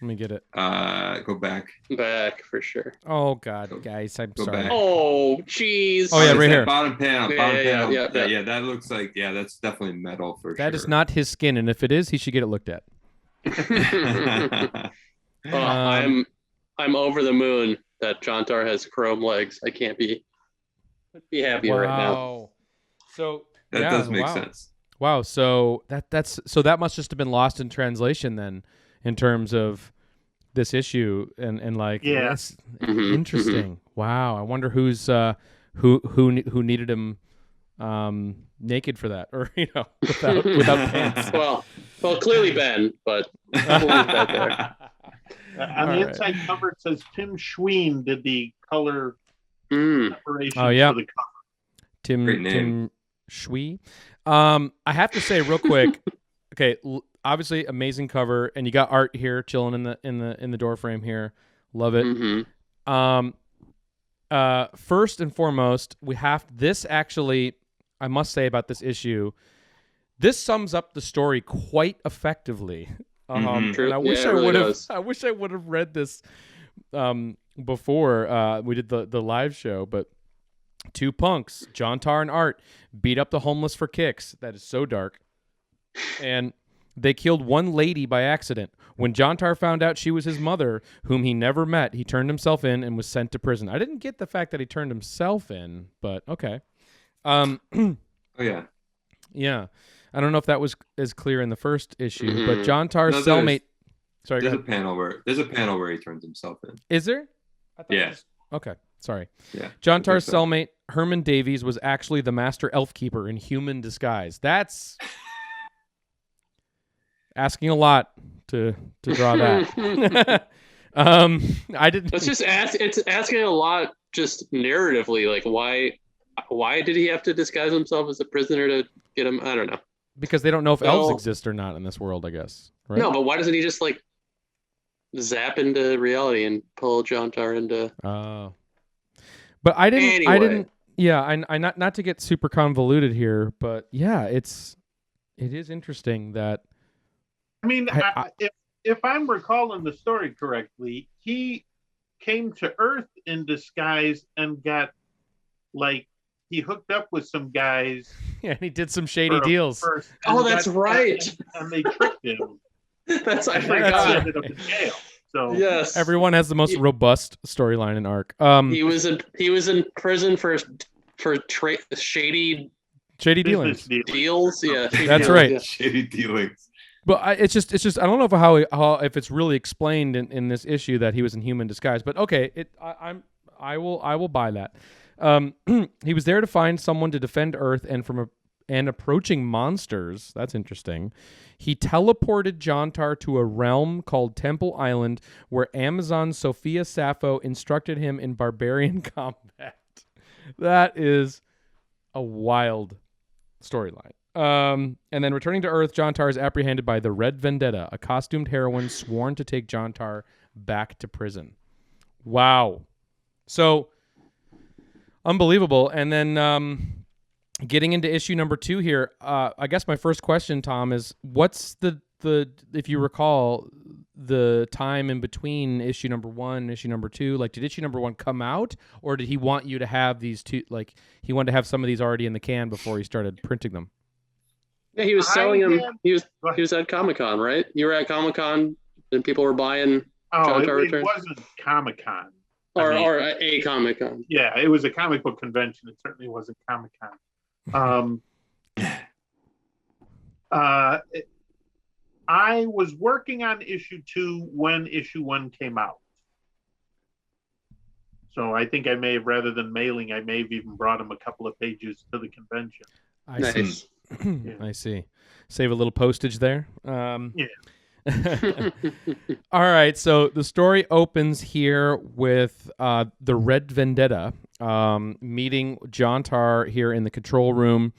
Speaker 1: Let me get it.
Speaker 4: Go back.
Speaker 3: Back for sure.
Speaker 1: Oh God, guys, I'm sorry.
Speaker 4: Back.
Speaker 3: Oh jeez.
Speaker 1: Oh yeah, right here.
Speaker 4: Bottom panel.
Speaker 3: Yeah.
Speaker 4: That looks like that's definitely metal for sure.
Speaker 1: That is not his skin, and if it is, he should get it looked at.
Speaker 3: I'm over the moon that Jontar has chrome legs. I can't be happier right now.
Speaker 1: So
Speaker 4: that does make sense.
Speaker 1: Wow. So that must just have been lost in translation then, in terms of this issue and like that's interesting. Wow. I wonder who's who needed him naked for that, or without pants.
Speaker 3: Well, clearly Ben, but we'll leave that there.
Speaker 2: On the inside cover, it says Tim Schween did the color separation for the cover.
Speaker 1: Tim Schwee. I have to say real quick. Okay, obviously amazing cover, and you got art here chilling in the door frame here. Love it. First and foremost, we have this. Actually, I must say about this issue, this sums up the story quite effectively. And I wish I would have read this before we did the live show. But two punks, Jontar and Art, beat up the homeless for kicks. That is so dark. And they killed one lady by accident. When Jontar found out she was his mother, whom he never met, he turned himself in and was sent to prison. I didn't get the fact that he turned himself in, but okay.
Speaker 4: Oh yeah.
Speaker 1: Yeah. I don't know if that was as clear in the first issue, but Jontar's cellmate. Sorry,
Speaker 4: there's a panel where he turns himself in.
Speaker 1: Is there?
Speaker 4: Yeah.
Speaker 1: Okay. Sorry.
Speaker 4: Yeah.
Speaker 1: Jontar's cellmate Herman Davies was actually the master elf keeper in human disguise. That's asking a lot to draw that. I didn't.
Speaker 3: It's asking a lot just narratively. Like why did he have to disguise himself as a prisoner to get him? I don't know.
Speaker 1: Because they don't know if elves exist or not in this world, I guess. Right?
Speaker 3: No, but why doesn't he just like zap into reality and pull Jontar into?
Speaker 1: But I didn't.
Speaker 3: Anyway.
Speaker 1: I didn't. Yeah, I not to get super convoluted here, but yeah, it is interesting that.
Speaker 2: I mean, if I'm recalling the story correctly, he came to Earth in disguise and got he hooked up with some guys.
Speaker 1: Yeah, and he did some shady deals.
Speaker 3: That's right.
Speaker 2: And they tricked him.
Speaker 3: I forgot.
Speaker 2: Ended up in jail. So
Speaker 3: yes,
Speaker 1: everyone has the most robust storyline and arc.
Speaker 3: He was in prison for shady
Speaker 1: dealings.
Speaker 3: Deals. Yeah,
Speaker 1: that's right.
Speaker 3: Yeah.
Speaker 4: Shady dealings.
Speaker 1: But it's just I don't know if it's really explained in this issue that he was in human disguise. But okay, I will buy that. He was there to find someone to defend Earth and from and approaching monsters. That's interesting. He teleported Jontar to a realm called Temple Island, where Amazon Sophia Sappho instructed him in barbarian combat. That is a wild storyline. And then returning to Earth, Jontar is apprehended by the Red Vendetta, a costumed heroine sworn to take Jontar back to prison. Wow. So, unbelievable. And then getting into issue number 2 here, I guess my first question, Tom, is what's the if you recall, the time in between issue number 1 and issue number 2? Like, did issue number 1 come out, or did he want you to have these two, like, he wanted to have some of these already in the can before he started printing them?
Speaker 3: Yeah, he was selling them. He was at Comic-Con, right? You were at Comic-Con and people were buying Jontar
Speaker 2: it
Speaker 3: Returns?
Speaker 2: wasn't Comic-Con.
Speaker 3: Or a Comic-Con.
Speaker 2: Yeah, it was a comic book convention. It certainly wasn't Comic-Con. I was working on issue 2 when issue 1 came out. So I think I may have, rather than mailing, I may have even brought him a couple of pages to the convention.
Speaker 3: Nice.
Speaker 1: Yeah. I see. Save a little postage there.
Speaker 2: Yeah.
Speaker 1: All right, so the story opens here with the Red Vendetta meeting Jontar here in the control room.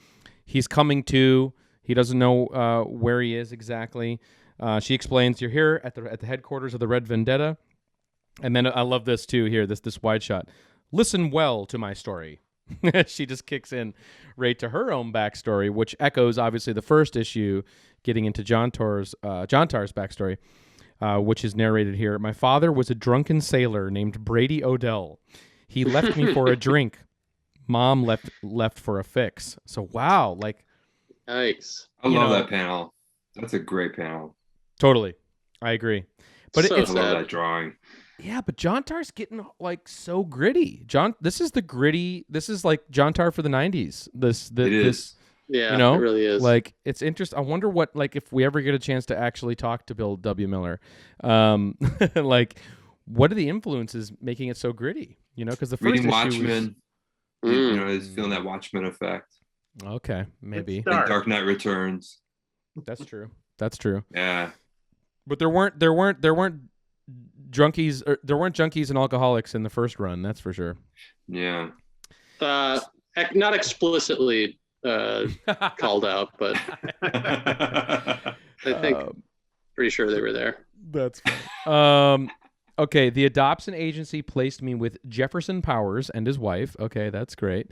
Speaker 1: He's coming to. He doesn't know where he is exactly. She explains, "You're here at the headquarters of the Red Vendetta." And then I love this too here, this wide shot. "Listen well to my story." She just kicks in right to her own backstory, which echoes obviously the first issue, getting into Jontar's backstory, which is narrated here. "My father was a drunken sailor named Brady Odell. He left me for a drink. Mom left for a fix." So wow, like,
Speaker 3: nice.
Speaker 4: I love that panel. That's a great panel.
Speaker 1: Totally, I agree. But
Speaker 3: So
Speaker 4: I
Speaker 1: it's
Speaker 4: love that drawing.
Speaker 1: yeah, but Jontar's getting like so gritty. This is the gritty. This is like Jontar for the '90s.
Speaker 4: It is.
Speaker 3: Yeah,
Speaker 1: you know,
Speaker 3: it really is.
Speaker 1: Like, it's interesting. I wonder what, like, if we ever get a chance to actually talk to Bill W. Miller, like, what are the influences making it so gritty? You know, because the first
Speaker 4: Reading
Speaker 1: issue
Speaker 4: Watchmen, you know, is feeling that Watchmen effect.
Speaker 1: okay, maybe
Speaker 2: Dark.
Speaker 4: Dark Knight Returns.
Speaker 1: that's true. That's true.
Speaker 4: Yeah.
Speaker 1: But there weren't junkies, or there weren't junkies and alcoholics in the first run. That's for sure.
Speaker 4: Yeah.
Speaker 3: Not explicitly called out, but I think pretty sure they were there.
Speaker 1: That's fine. Okay, the adoption agency placed me with Jefferson Powers and his wife. Okay, that's great.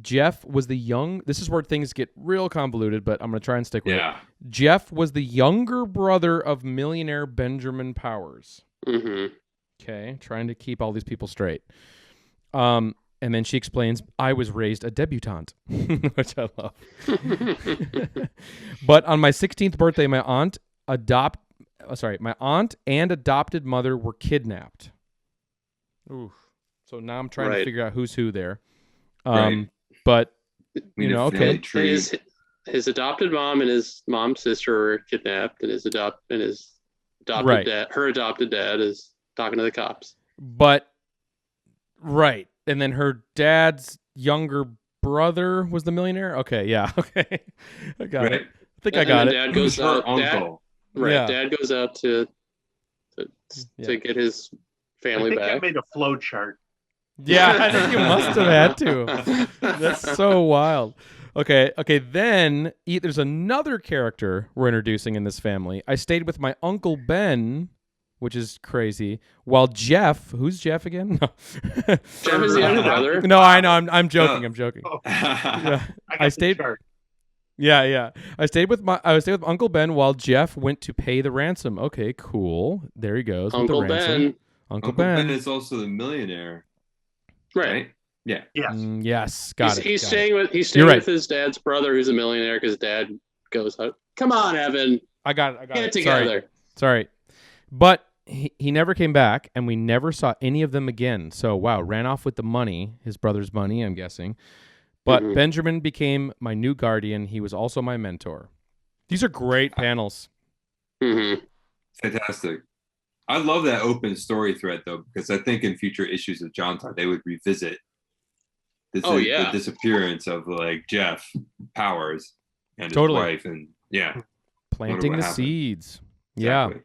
Speaker 1: Jeff was this is where things get real convoluted, but I'm going to try and stick with it. Jeff was the younger brother of millionaire Benjamin Powers.
Speaker 3: Mm-hmm.
Speaker 1: Okay, trying to keep all these people straight. And then she explains, "I was raised a debutante," which I love. "But on my 16th birthday, my aunt and adopted mother were kidnapped." Oof. So now I'm trying to figure out who's who there.
Speaker 4: Right.
Speaker 1: But you know, okay.
Speaker 3: His adopted mom and his mom's sister were kidnapped, and his adopted dad, her adopted dad, is talking to the cops.
Speaker 1: But right. And then her dad's younger brother was the millionaire? Okay, yeah. Okay. I got it. I think I got it.
Speaker 3: Dad goes out,
Speaker 4: uncle.
Speaker 3: Dad goes out to get his family back.
Speaker 2: I made a flow chart.
Speaker 1: Yeah, I think you must have had to. That's so wild. Okay, then there's another character we're introducing in this family. "I stayed with my Uncle Ben," which is crazy, while Jeff, who's Jeff again? No.
Speaker 3: Jeff is the younger brother.
Speaker 1: No, I know. I'm joking. I'm joking.
Speaker 2: Yeah.
Speaker 1: I stayed. Yeah. I stayed with Uncle Ben while Jeff went to pay the ransom. Okay, cool. There he goes.
Speaker 3: Uncle
Speaker 1: with the ransom.
Speaker 3: Ben.
Speaker 1: Uncle Ben
Speaker 4: is also the millionaire.
Speaker 3: Right.
Speaker 4: Yeah.
Speaker 2: Yes.
Speaker 1: Yes. Got it.
Speaker 3: He's staying with his dad's brother, who's a millionaire, because dad goes, "Come on, Evan.
Speaker 1: I got it.
Speaker 3: Get it together."
Speaker 1: Sorry. But he never came back, and we never saw any of them again. So, wow, ran off with the money, his brother's money, I'm guessing. But Benjamin became my new guardian. He was also my mentor. These are great panels.
Speaker 3: Mm-hmm.
Speaker 4: Fantastic. I love that open story thread, though, because I think in future issues of Jontar, they would revisit the disappearance of like Jeff Powers and his
Speaker 1: Totally.
Speaker 4: wife, and
Speaker 1: planting the
Speaker 4: happened.
Speaker 1: seeds.
Speaker 4: Exactly.
Speaker 1: Yeah.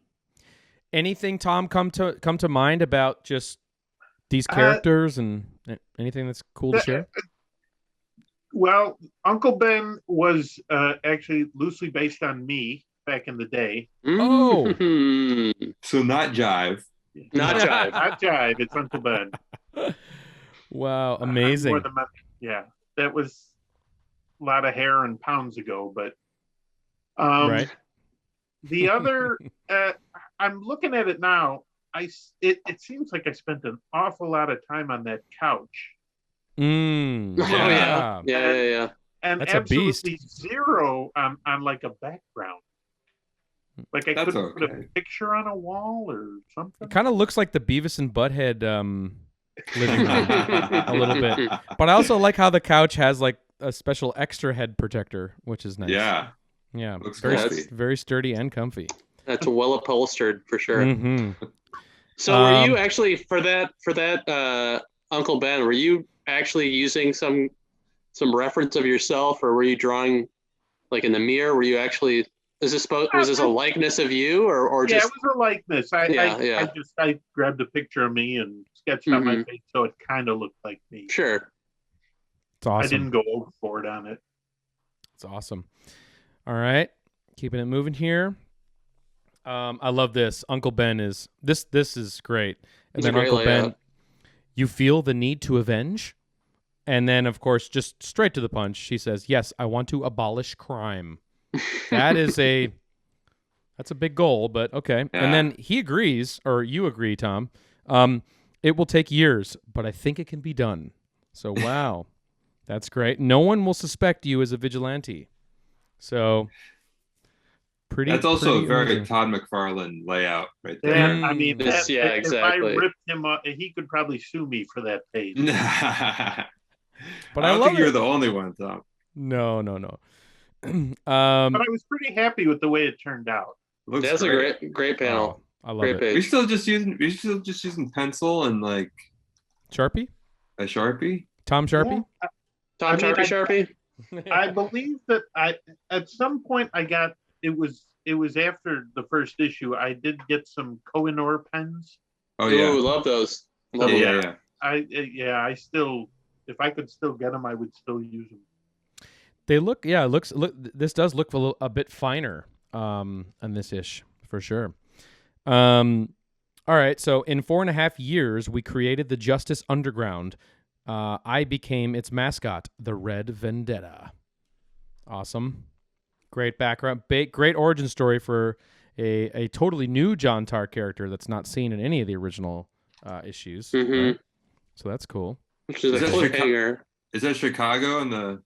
Speaker 1: Anything, Tom, come to mind about just these characters and anything that's cool to share?
Speaker 2: Well, Uncle Ben was actually loosely based on me back in the day.
Speaker 1: Oh.
Speaker 4: So not Jive.
Speaker 3: Not Jive.
Speaker 2: Not Jive. It's Uncle Ben.
Speaker 1: Wow, amazing.
Speaker 2: That was a lot of hair and pounds ago, but
Speaker 1: right.
Speaker 2: The other, I'm looking at it now. It seems like I spent an awful lot of time on that couch.
Speaker 3: Yeah.
Speaker 2: And
Speaker 1: that's
Speaker 2: absolutely zero on like a background. Like I couldn't put a picture on a wall or something.
Speaker 1: It kind of looks like the Beavis and Butthead living room a little bit. But I also like how the couch has like a special extra head protector, which is nice.
Speaker 4: Yeah.
Speaker 1: Yeah.
Speaker 4: Looks
Speaker 1: very sturdy and comfy.
Speaker 3: That's well upholstered for sure.
Speaker 1: Mm-hmm.
Speaker 3: So were you actually for that Uncle Ben, were you actually using some reference of yourself, or were you drawing like in the mirror? Were you actually was this a likeness of you or just
Speaker 2: it was a likeness. I grabbed a picture of me and sketched on my face so it kind of looked like me.
Speaker 3: Sure.
Speaker 1: It's awesome.
Speaker 2: I didn't go overboard on it.
Speaker 1: It's awesome. All right. Keeping it moving here. I love this. Uncle Ben is this is great. And then Uncle Ben, you feel the need to avenge? And then of course, just straight to the punch, she says, "Yes, I want to abolish crime." That's a big goal, but okay. Yeah. And then he agrees, or you agree, Tom. It will take years, but I think it can be done. So wow. That's great. No one will suspect you as a vigilante. So
Speaker 4: That's also a very Todd McFarlane layout right there.
Speaker 2: Yeah, I mean,
Speaker 3: exactly.
Speaker 2: If I ripped him up, he could probably sue me for that page.
Speaker 4: But I don't think you're the only one, Tom.
Speaker 1: No.
Speaker 2: But I was pretty happy with the way it turned out.
Speaker 3: That's a great panel.
Speaker 1: I love it.
Speaker 4: We're still just using pencil and like
Speaker 1: Sharpie.
Speaker 4: A Sharpie.
Speaker 1: Tom Sharpie.
Speaker 3: Yeah. Sharpie.
Speaker 2: I believe that at some point I got it was after the first issue. I did get some Kohinoor pens.
Speaker 3: Oh yeah, love those.
Speaker 2: I still, if I could still get them, I would still use them.
Speaker 1: They look, this does look a bit finer on this ish for sure. All right, so in 4.5 years, we created the Justice Underground. I became its mascot, the Red Vendetta. Awesome. Great background. Great origin story for a totally new Jontar character that's not seen in any of the original issues.
Speaker 3: Mm-hmm.
Speaker 1: Right? So that's cool.
Speaker 3: Which is a cliffhanger.
Speaker 4: Is that Chicago in the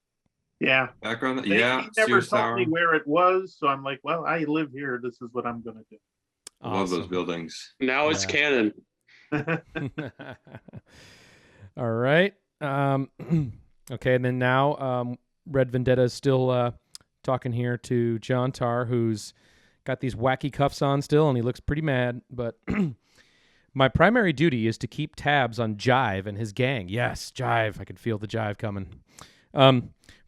Speaker 4: background?
Speaker 2: He never told me where it was, so I'm like, well, I live here. This is what I'm going to do.
Speaker 4: I love those buildings.
Speaker 3: Now it's canon.
Speaker 1: All right. Okay, and then now Red Vendetta is still talking here to Jontar, who's got these wacky cuffs on still, and he looks pretty mad. But my primary duty is to keep tabs on Jive and his gang. Yes, Jive. I can feel the Jive coming.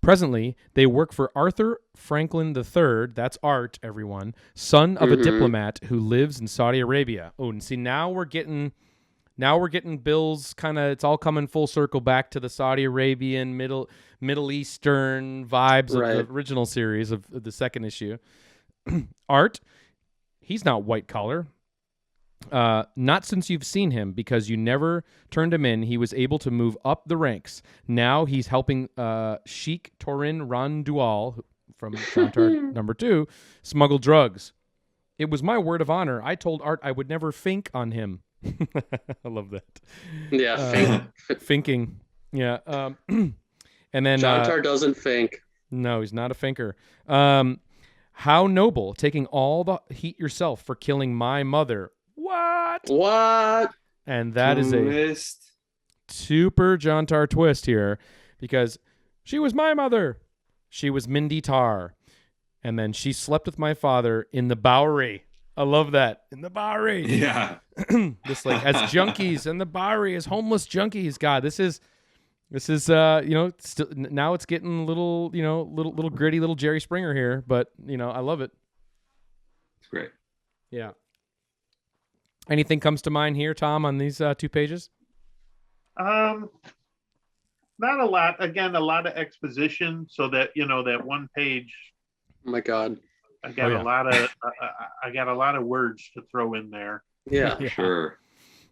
Speaker 1: Presently, they work for Arthur Franklin III, that's Art, everyone, son of a diplomat who lives in Saudi Arabia. Oh, and see, now we're getting Bill's kind of, it's all coming full circle back to the Saudi Arabian, Middle Eastern vibes of the original series of the second issue. Art, he's not white collar. Not since you've seen him, because you never turned him in. He was able to move up the ranks. Now he's helping Sheikh Torin Randual from Jontar number 2 smuggle drugs. It was my word of honor. I told Art I would never fink on him. I love that.
Speaker 3: Yeah,
Speaker 1: finking. Yeah. And then
Speaker 3: Jontar doesn't fink.
Speaker 1: No, he's not a finker. How noble, taking all the heat yourself for killing my mother. What? And that is a super Jontar twist here, because she was my mother. She was Mindy Tar. And then she slept with my father in the Bowery. I love that. In the Bowery.
Speaker 4: Yeah.
Speaker 1: This like as junkies in the Bowery, as homeless junkies. God, this is This is still now it's getting a little little gritty, little Jerry Springer here, but I love it.
Speaker 4: It's great.
Speaker 1: Yeah. Anything comes to mind here, Tom, on these 2 pages?
Speaker 2: Not a lot. Again, a lot of exposition, so that that one page.
Speaker 3: Oh my God.
Speaker 2: I got a lot of I got a lot of words to throw in there.
Speaker 3: Yeah.
Speaker 4: Sure.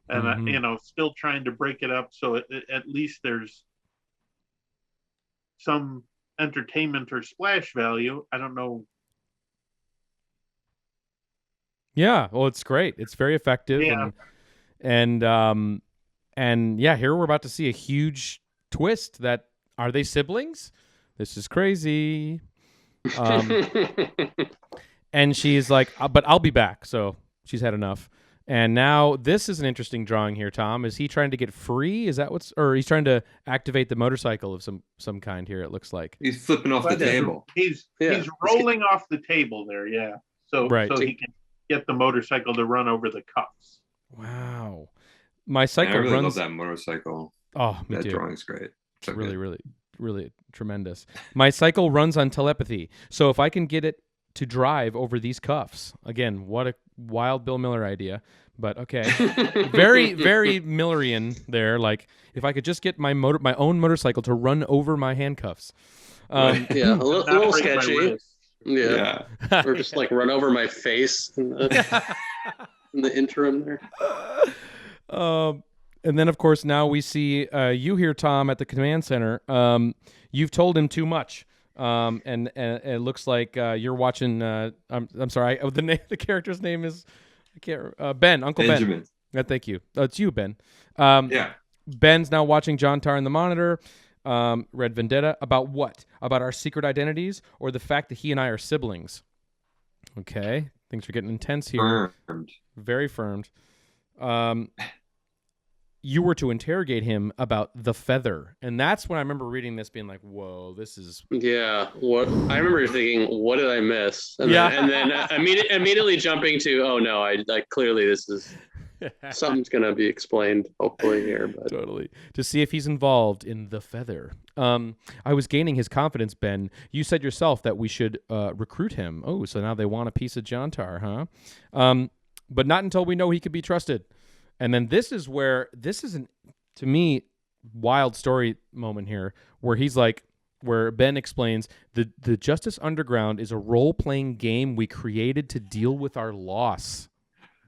Speaker 2: And still trying to break it up so at least there's some entertainment or splash value. I don't know.
Speaker 1: Yeah, well, it's great. It's very effective.
Speaker 2: Yeah.
Speaker 1: And here we're about to see a huge twist. That are they siblings? This is crazy. And she's like, but I'll be back. So she's had enough. And now this is an interesting drawing here, Tom. Is he trying to get free? Is that or he's trying to activate the motorcycle of some kind here, it looks like.
Speaker 4: He's flipping off the table.
Speaker 2: He's rolling off the table there, yeah. So he can get the motorcycle to run over the cuffs.
Speaker 1: Wow. My cycle
Speaker 4: I really
Speaker 1: runs...
Speaker 4: love that motorcycle.
Speaker 1: Oh, me
Speaker 4: that
Speaker 1: too.
Speaker 4: drawing's great.
Speaker 1: So really, really, really tremendous. My cycle runs on telepathy. So if I can get it to drive over these cuffs, again, what a wild Bill Miller idea. But okay, very, very Millerian there. Like if I could just get my own motorcycle to run over my handcuffs.
Speaker 3: A little sketchy. Yeah. Or just like run over my face in the interim there.
Speaker 1: And then, of course, now we see you here, Tom, at the command center. You've told him too much, and it looks like you're watching. I'm sorry. The character's name is Ben. Uncle
Speaker 4: Benjamin.
Speaker 1: Ben. Thank you. It's you, Ben.
Speaker 4: Yeah.
Speaker 1: Ben's now watching Jontar in the monitor. Red Vendetta. About what? About our secret identities, or the fact that he and I are siblings? Okay, things are getting intense here.
Speaker 4: Firmed.
Speaker 1: Very firmed. You were to interrogate him about the feather, and that's when I remember reading this, being like, "Whoa, this is."
Speaker 3: Yeah. What I remember thinking, what did I miss? And then immediately jumping to, oh no, I clearly this is something's gonna be explained, hopefully here. But
Speaker 1: Totally, to see if he's involved in the feather. I was gaining his confidence, Ben. You said yourself that we should recruit him. Oh, so now they want a piece of Jontar, huh? But not until we know he could be trusted. And then this is to me, wild story moment here, where Ben explains the Justice Underground is a role-playing game we created to deal with our loss.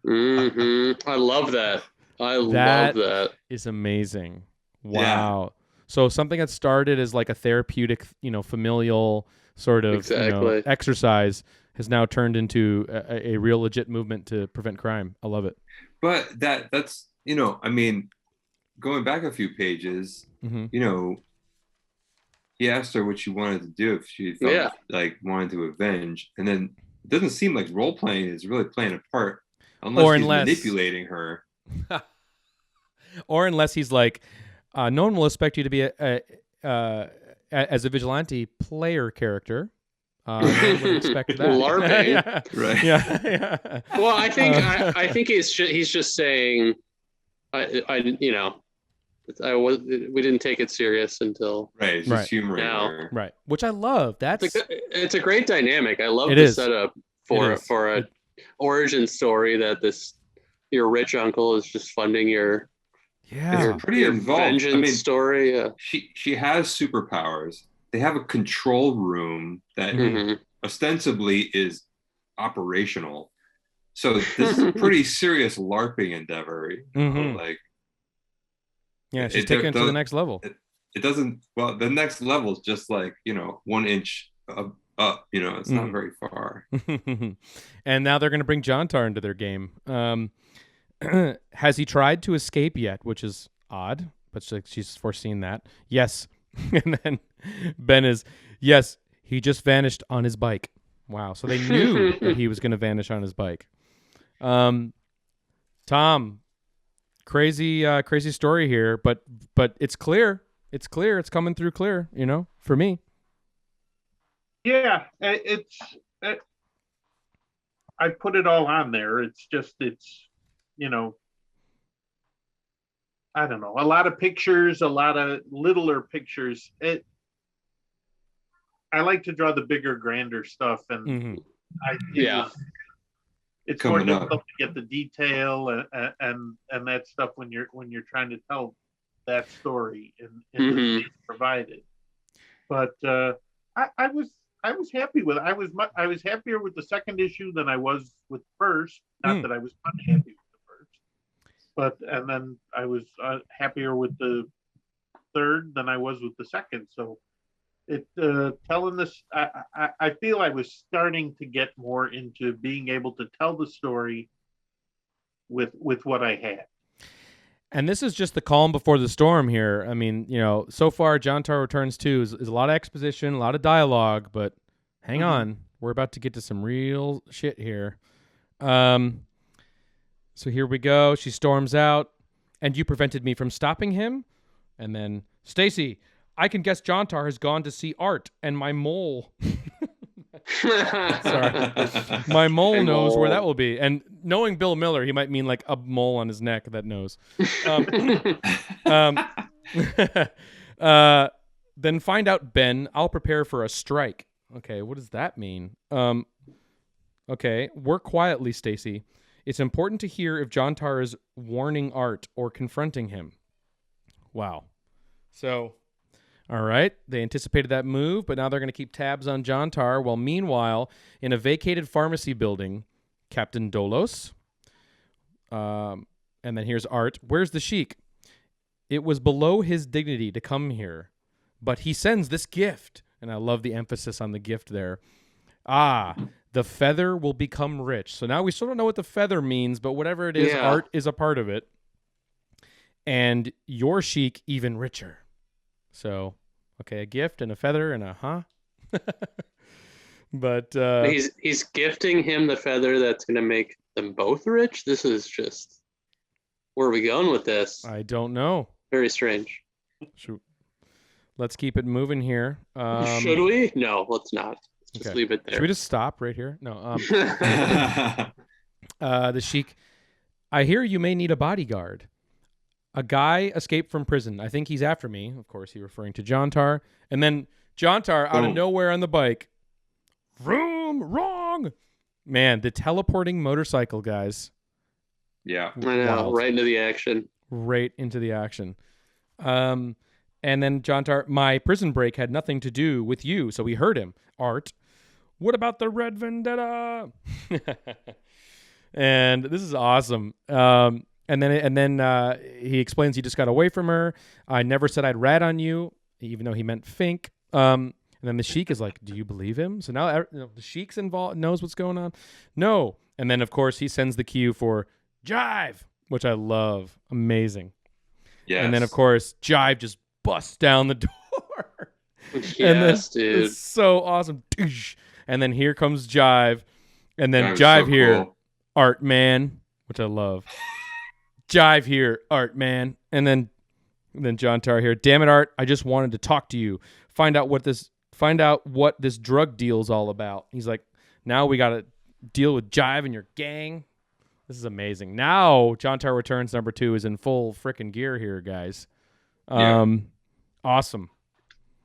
Speaker 3: Mm-hmm. I love that. Love that.
Speaker 1: Is amazing. Wow. Yeah. So something that started as like a therapeutic, familial sort of exercise has now turned into a real legit movement to prevent crime. I love it.
Speaker 4: But that's going back a few pages, he asked her what she wanted to do if she felt like wanted to avenge, and then it doesn't seem like role playing is really playing a part unless he's manipulating her.
Speaker 1: Or unless he's like, no one will expect you to be as a vigilante player character. I would expect that.
Speaker 3: LARPing,
Speaker 4: right?
Speaker 1: Yeah.
Speaker 3: Well, I think he's just saying, we didn't take it serious until
Speaker 4: it's just humoring her.
Speaker 1: Right, which I love.
Speaker 3: It's a great dynamic. I love the setup for a origin story that your rich uncle is just funding your
Speaker 4: pretty involved
Speaker 3: vengeance story. Yeah.
Speaker 4: She has superpowers. They have a control room that ostensibly is operational. So this is a pretty serious LARPing endeavor.
Speaker 1: She's taking it to the next level.
Speaker 4: It doesn't, the next level is just like, 1 inch up, it's not very far.
Speaker 1: And now they're going to bring Jontar into their game. Has he tried to escape yet? Which is odd, but she's foreseen that. Yes. And then Ben is, yes, he just vanished on his bike. Wow. So they knew that he was going to vanish on his bike. Tom, crazy story here, but it's clear. It's clear. It's coming through clear, for me.
Speaker 2: Yeah, I put it all on there. It's just, I don't know, a lot of pictures, a lot of littler pictures. I like to draw the bigger, grander stuff, and
Speaker 1: Mhm.
Speaker 2: it's
Speaker 4: Coming
Speaker 2: more
Speaker 4: up.
Speaker 2: difficult to get the detail and that stuff when you're trying to tell that story in the space provided. But I was happy with it. I was happier with the second issue than I was with the first. Not that I was unhappy with the first, but and then I was happier with the third than I was with the second. So it telling this, I feel I was starting to get more into being able to tell the story with what I had.
Speaker 1: And this is just the calm before the storm here. I mean, so far, Jontar Returns 2 is a lot of exposition, a lot of dialogue, but hang on. We're about to get to some real shit here. So here we go. She storms out, and you prevented me from stopping him. And then, Stacy, I can guess Jontar has gone to see Art, and my mole... Sorry. My mole knows where that will be. And knowing Bill Miller, he might mean like a mole on his neck that knows. Then find out, Ben. I'll prepare for a strike. Okay, what does that mean? Okay, work quietly, Stacy. It's important to hear if Jontar is warning Art or confronting him. Wow. So... all right, they anticipated that move, but now they're going to keep tabs on Jontar, while meanwhile, in a vacated pharmacy building, Captain Dolos, and then here's Art. Where's the Sheik? It was below his dignity to come here, but he sends this gift, and I love the emphasis on the gift there. The feather will become rich. So now we still don't know what the feather means, but whatever it is, Art is a part of it, and your Sheik even richer. So, okay, a gift and a feather and a But
Speaker 3: he's gifting him the feather that's going to make them both rich. This is just, where are we going with this?
Speaker 1: I don't know.
Speaker 3: Very strange.
Speaker 1: Let's keep it moving here.
Speaker 3: Should we? No, let's not. Let's just leave it there.
Speaker 1: Should we just stop right here? No. The Sheik. I hear you may need a bodyguard. A guy escaped from prison. I think he's after me. Of course, he's referring to Jontar. And then Jontar, out of nowhere on the bike. Vroom, wrong. Man, the teleporting motorcycle, guys.
Speaker 4: Yeah.
Speaker 3: I know,
Speaker 1: Wild.
Speaker 3: right into the action.
Speaker 1: Right into the action. And then Jontar, my prison break had nothing to do with you, so we heard him. Art, what about the Red Vendetta? And this is awesome. And then he explains he just got away from her. I never said I'd rat on you, even though he meant Fink. And then the Sheik is like, do you believe him? So now the Sheik's involved, knows what's going on. No. And then, of course, he sends the cue for Jive, which I love. Amazing.
Speaker 4: Yes.
Speaker 1: And then, of course, Jive just busts down the door.
Speaker 3: Yes, dude.
Speaker 1: It's so awesome. And then here comes Jive. And then
Speaker 4: That was
Speaker 1: Jive
Speaker 4: so
Speaker 1: here,
Speaker 4: cool.
Speaker 1: Art Man, which I love. Jive here, Art Man. And then Jontar here. Damn it, Art. I just wanted to talk to you. Find out what this drug deal's all about. He's like, now we got to deal with Jive and your gang. This is amazing. Now Jontar Returns #2 is in full frickin' gear here, guys. Awesome.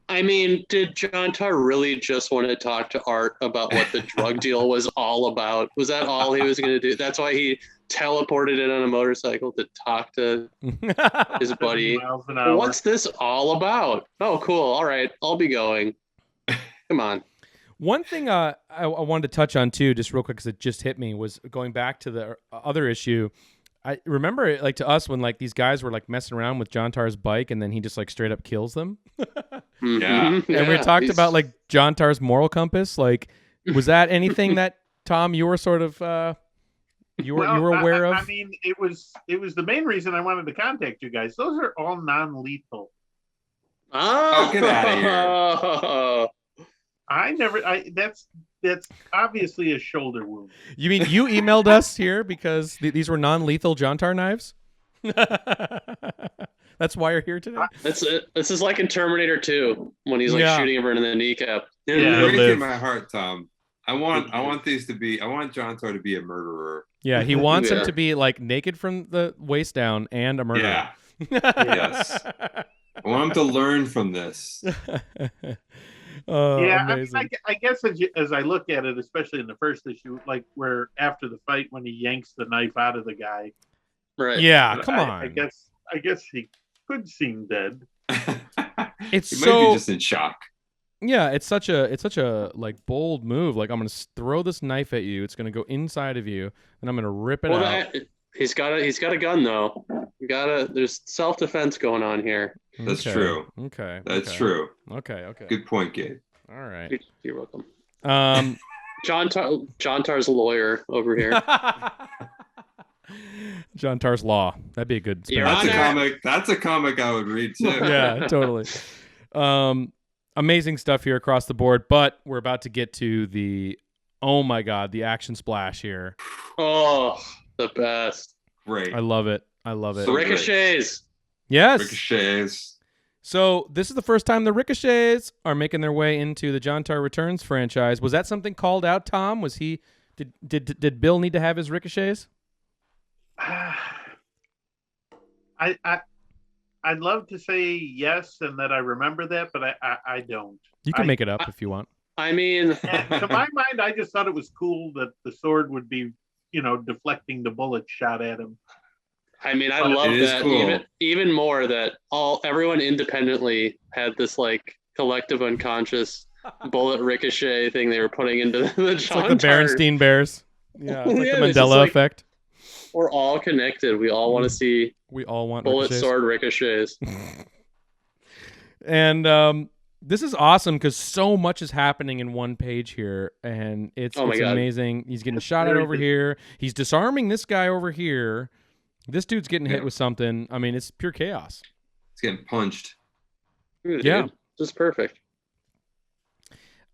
Speaker 3: I mean, did Jontar really just want to talk to Art about what the drug deal was all about? Was that all he was going to do? That's why he teleported in on a motorcycle to talk to his buddy.
Speaker 2: Miles an hour.
Speaker 3: What's this all about? Oh, cool. All right. I'll be going. Come on.
Speaker 1: One thing I wanted to touch on too, just real quick, because it just hit me, was going back to the other issue. I remember, like, to us when like these guys were like messing around with Jontar's bike, and then he just like straight up kills them.
Speaker 4: Yeah.
Speaker 1: And we talked about like Jontar's moral compass. Like, was that anything that Tom you were sort of you were aware of?
Speaker 2: I mean, it was the main reason I wanted to contact you guys. Those are all non-lethal.
Speaker 3: Oh,
Speaker 4: get out of
Speaker 2: here. That's obviously a shoulder wound.
Speaker 1: You mean you emailed us here because these were non-lethal Jontar knives? That's why you're here today?
Speaker 3: That's it. This is like in Terminator 2 when he's like shooting everyone in the kneecap.
Speaker 4: You're breaking my heart, Tom. I want Jontar to be a murderer.
Speaker 1: Yeah, he wants him to be like naked from the waist down and a murderer.
Speaker 4: Yes. I want him to learn from this.
Speaker 1: Oh,
Speaker 2: Yeah,
Speaker 1: amazing.
Speaker 2: I guess as I look at it, especially in the first issue, like where after the fight when he yanks the knife out of the guy,
Speaker 3: Right.
Speaker 1: Yeah, come
Speaker 2: I
Speaker 1: on.
Speaker 2: guess he could seem dead.
Speaker 1: It's
Speaker 4: he might
Speaker 1: so
Speaker 4: be just in shock.
Speaker 1: yeah, it's such a like bold move. Like, I'm gonna throw this knife at you. It's gonna go inside of you, and I'm gonna rip it out.
Speaker 3: He's got a gun though. There's self-defense going on here.
Speaker 4: That's
Speaker 1: Okay,
Speaker 4: true.
Speaker 1: Okay.
Speaker 4: That's
Speaker 1: okay.
Speaker 4: true.
Speaker 1: Okay.
Speaker 4: Good point, Gabe.
Speaker 1: All right.
Speaker 3: You're welcome.
Speaker 1: Um,
Speaker 3: Jontar's lawyer over here.
Speaker 1: Jontar's Law. That'd be a good.
Speaker 3: Your
Speaker 4: That's a
Speaker 3: Honor.
Speaker 4: comic. That's a comic I would read too.
Speaker 1: Yeah, totally. Amazing stuff here across the board, but we're about to get to oh my God, the action splash here.
Speaker 3: Oh, the best.
Speaker 4: Great.
Speaker 1: I love it. I love it.
Speaker 4: So
Speaker 3: Ricochets.
Speaker 1: Yes.
Speaker 4: Ricochets.
Speaker 1: So this is the first time the Ricochets are making their way into the Jontar Returns franchise. Was that something called out, Tom? Was he? Did Bill need to have his Ricochets?
Speaker 2: I'd love to say yes and that I remember that, but I don't.
Speaker 1: You can make it up if you want.
Speaker 3: I mean,
Speaker 2: To my mind, I just thought it was cool that the sword would be, deflecting the bullet shot at him.
Speaker 3: I love
Speaker 4: It is
Speaker 3: that
Speaker 4: cool.
Speaker 3: even more that everyone independently had this like collective unconscious bullet ricochet thing they were putting into the
Speaker 1: It's like the Berenstein Bears. Yeah, it's like
Speaker 3: Yeah,
Speaker 1: the
Speaker 3: it's just
Speaker 1: Mandela
Speaker 3: like-
Speaker 1: effect.
Speaker 3: We're all connected. We all want to see
Speaker 1: We all want
Speaker 3: bullet
Speaker 1: ricochets.
Speaker 3: sword ricochets.
Speaker 1: And this is awesome because so much is happening in one page here, and it's
Speaker 3: Oh my God.
Speaker 1: amazing. He's getting
Speaker 2: It's
Speaker 1: shot at
Speaker 2: very
Speaker 1: over
Speaker 2: good.
Speaker 1: here. He's disarming this guy over here. This dude's getting hit
Speaker 4: Yeah.
Speaker 1: with something. I mean, it's pure chaos.
Speaker 4: It's getting punched.
Speaker 3: Dude,
Speaker 1: Yeah.
Speaker 3: just perfect.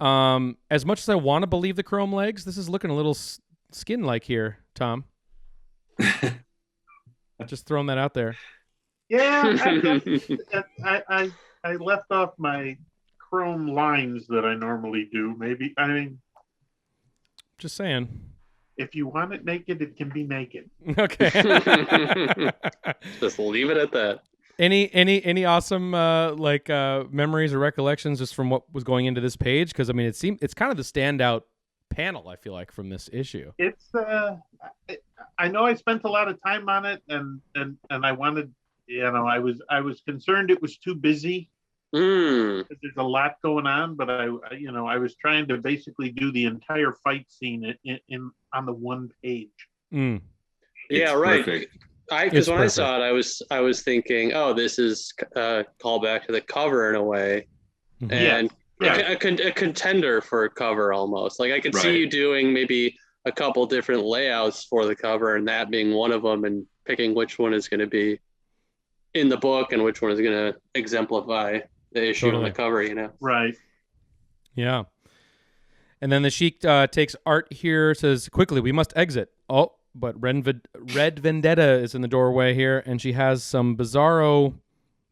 Speaker 1: As much as I want to believe the chrome legs, this is looking a little skin-like here, Tom. Just throwing that out there.
Speaker 2: Yeah, I left off my chrome lines that I normally do. Maybe
Speaker 1: Just saying.
Speaker 2: if you want it naked, it can be naked.
Speaker 1: Okay.
Speaker 3: Just leave it at that.
Speaker 1: Any awesome memories or recollections just from what was going into this page? Because I mean, it's kind of the standout panel, I feel like, from this issue.
Speaker 2: It's I know I spent a lot of time on it, and I wanted, I was concerned it was too busy. There's a lot going on, but I was trying to basically do the entire fight scene in on the one page.
Speaker 1: Mm.
Speaker 3: Yeah,
Speaker 4: It's
Speaker 3: right.
Speaker 4: perfect.
Speaker 3: Because when I saw it, I was thinking, oh, this is a callback to the cover in a way,
Speaker 1: Mhm.
Speaker 3: and
Speaker 2: Yeah.
Speaker 3: a contender for a cover almost. Like I could see
Speaker 4: Right.
Speaker 3: you doing maybe a couple different layouts for the cover, and that being one of them, and picking which one is going to be in the book and which one is going to exemplify the issue on
Speaker 1: Totally.
Speaker 3: the cover.
Speaker 2: Right.
Speaker 1: Yeah. And then the Sheik takes Art here, says, quickly, we must exit. Oh, but Red Vendetta is in the doorway here, and she has some bizarro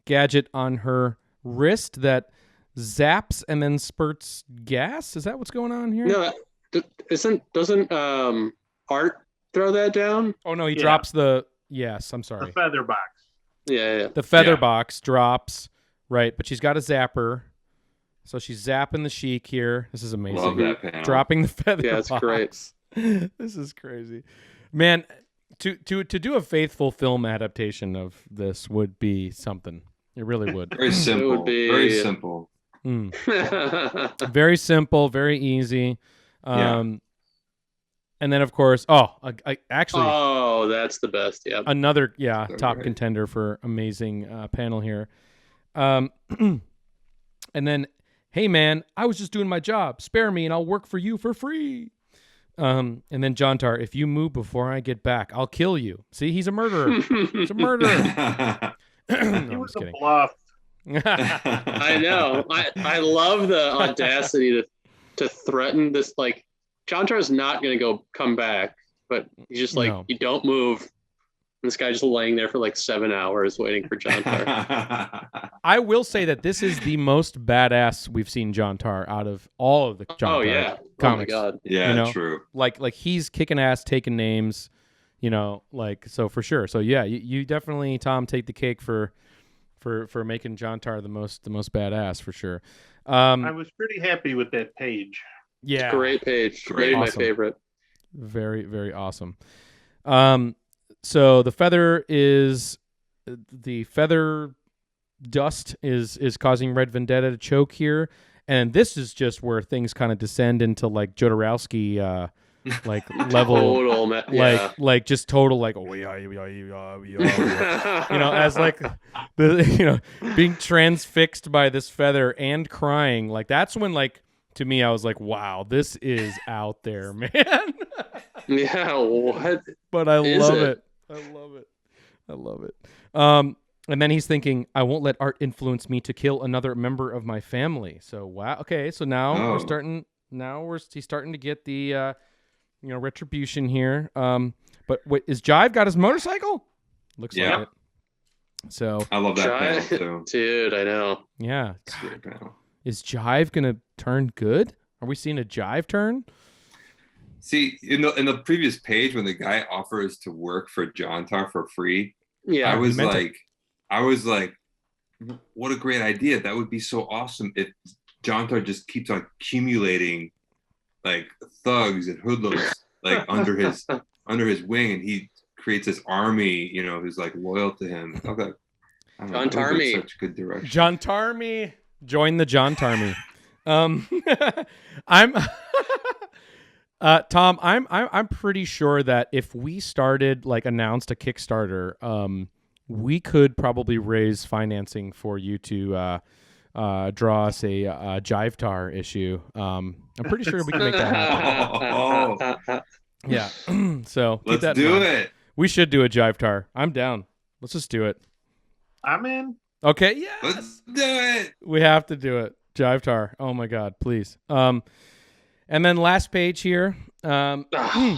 Speaker 1: gadget on her wrist that zaps and then spurts gas. Is that what's going on here?
Speaker 3: No, doesn't Art throw that down?
Speaker 1: Oh, no, he
Speaker 2: Yeah.
Speaker 1: drops the... Yes, I'm
Speaker 2: The
Speaker 1: sorry.
Speaker 2: feather box.
Speaker 3: Yeah.
Speaker 1: The feather
Speaker 4: Yeah.
Speaker 1: box drops, right, but she's got a zapper. So she's zapping the Sheik here. This is amazing.
Speaker 4: Love that panel.
Speaker 1: Dropping the feather
Speaker 3: Yeah, it's
Speaker 1: box.
Speaker 3: great.
Speaker 1: This is crazy. Man, to do a faithful film adaptation of this would be something. It really would.
Speaker 4: Very simple.
Speaker 3: be-
Speaker 4: Very simple.
Speaker 1: Mm. Very simple, very easy.
Speaker 4: Yeah.
Speaker 1: And then, of course, actually,
Speaker 3: Oh, that's the best. Yeah.
Speaker 1: another
Speaker 4: So
Speaker 1: top
Speaker 4: great.
Speaker 1: contender for amazing panel here. And then, hey man, I was just doing my job. Spare me and I'll work for you for free. And then Jontar, if you move before I get back, I'll kill you. See, he's a murderer. He's a murderer. No,
Speaker 2: He
Speaker 1: I'm
Speaker 2: was
Speaker 1: just
Speaker 2: a
Speaker 1: kidding.
Speaker 2: bluff.
Speaker 3: I know. I love the audacity to threaten this. Like, Jontar's not going to come back, but he's just like,
Speaker 1: No.
Speaker 3: you don't move. And this guy just laying there for like 7 hours waiting for Jontar.
Speaker 1: I will say that this is the most badass we've seen Jontar out of all of the Jontar
Speaker 3: Oh yeah.
Speaker 1: comics.
Speaker 3: Oh my god.
Speaker 4: Yeah,
Speaker 1: You know?
Speaker 4: true.
Speaker 1: Like he's kicking ass, taking names. You know, like, so for sure. So yeah, you definitely, Tom, take the cake for making Jontar the most badass for sure.
Speaker 2: I was pretty happy with that page.
Speaker 1: Yeah,
Speaker 3: Great page.
Speaker 4: Great.
Speaker 3: Maybe my
Speaker 1: Awesome.
Speaker 3: favorite.
Speaker 1: very, very awesome. So the feather dust is causing Red Vendetta to choke here, and this is just where things kind of descend into like Jodorowsky like level, like just total like as like the being transfixed by this feather and crying. Like that's when, like, to me, I was like, wow, this is out there, man.
Speaker 3: Yeah, what?
Speaker 1: But I
Speaker 3: is
Speaker 1: love
Speaker 3: it?
Speaker 1: it. I love it. And then he's thinking, I won't let art influence me to kill another member of my family. So wow, okay, so now we're starting. Now he's starting to get the retribution here. But wait, is Jive got his motorcycle? Looks like it. So
Speaker 4: I love that panel too.
Speaker 3: Dude, I know.
Speaker 1: Yeah.
Speaker 4: It's a great panel.
Speaker 1: Is Jive gonna turn good? Are we seeing a Jive turn?
Speaker 4: See, in the previous page, when the guy offers to work for Jontar for free,
Speaker 3: Yeah,
Speaker 4: I was like, what a great idea. That would be so awesome if Jontar just keeps on accumulating like thugs and hoodlums like under his wing, and he creates this army, who's like loyal to him. Okay.
Speaker 3: Jontarmy.
Speaker 4: Such good direction.
Speaker 1: Jontarmy. Join the Jontarmy. I'm Tom, I'm pretty sure that if we announced a Kickstarter, we could probably raise financing for you to draw us a Jivetar issue. I'm pretty sure we can make that happen. Yeah. So keep
Speaker 4: Let's
Speaker 1: that
Speaker 4: do
Speaker 1: in mind.
Speaker 4: it.
Speaker 1: We should do a Jivetar. I'm down. Let's just do it.
Speaker 2: I'm in.
Speaker 1: Okay. Yeah.
Speaker 4: Let's do it.
Speaker 1: We have to do it. Jivetar. Oh my God, please. And then last page here. Jive,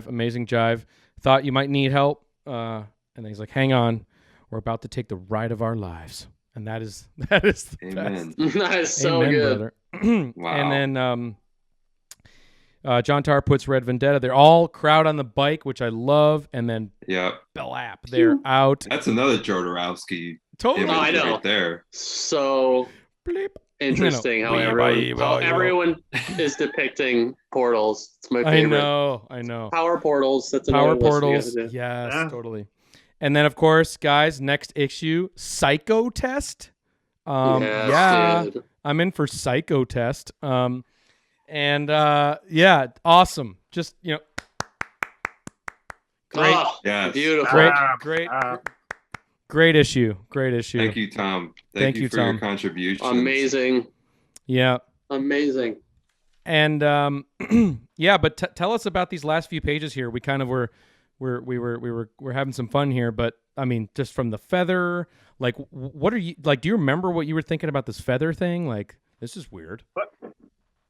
Speaker 1: amazing Jive. Thought you might need help. And then he's like, hang on. We're about to take the ride of our lives. And that is the
Speaker 4: Amen.
Speaker 1: best.
Speaker 3: That is so
Speaker 1: Amen,
Speaker 3: good.
Speaker 1: brother.
Speaker 4: Wow.
Speaker 1: And then Jontar puts Red Vendetta. They're all crowd on the bike, which I love. And then blap, they're out.
Speaker 4: That's another Jodorowsky
Speaker 1: Totally.
Speaker 4: image
Speaker 3: I know.
Speaker 4: right there.
Speaker 3: So
Speaker 1: Bleep.
Speaker 3: interesting how everyone is depicting portals. It's my favorite.
Speaker 1: I know.
Speaker 3: Power portals. That's
Speaker 1: Power
Speaker 3: another list we
Speaker 1: portals.
Speaker 3: gotta do.
Speaker 1: Yes,
Speaker 2: Yeah.
Speaker 1: totally. And then, of course, guys, next issue, Psycho Test.
Speaker 3: Yes, dude.
Speaker 1: I'm in for Psycho Test. Awesome. Just, great.
Speaker 3: Oh,
Speaker 4: Yes.
Speaker 3: beautiful.
Speaker 1: Great issue. Great issue.
Speaker 4: Thank you, Tom.
Speaker 1: Thank you,
Speaker 4: for
Speaker 1: Tom.
Speaker 4: your contribution.
Speaker 3: Amazing.
Speaker 1: Yeah.
Speaker 3: Amazing.
Speaker 1: And but tell us about these last few pages here. We kind of were having some fun here, but I mean, just from the feather, like, what are you like? Do you remember what you were thinking about this feather thing? Like, this is weird.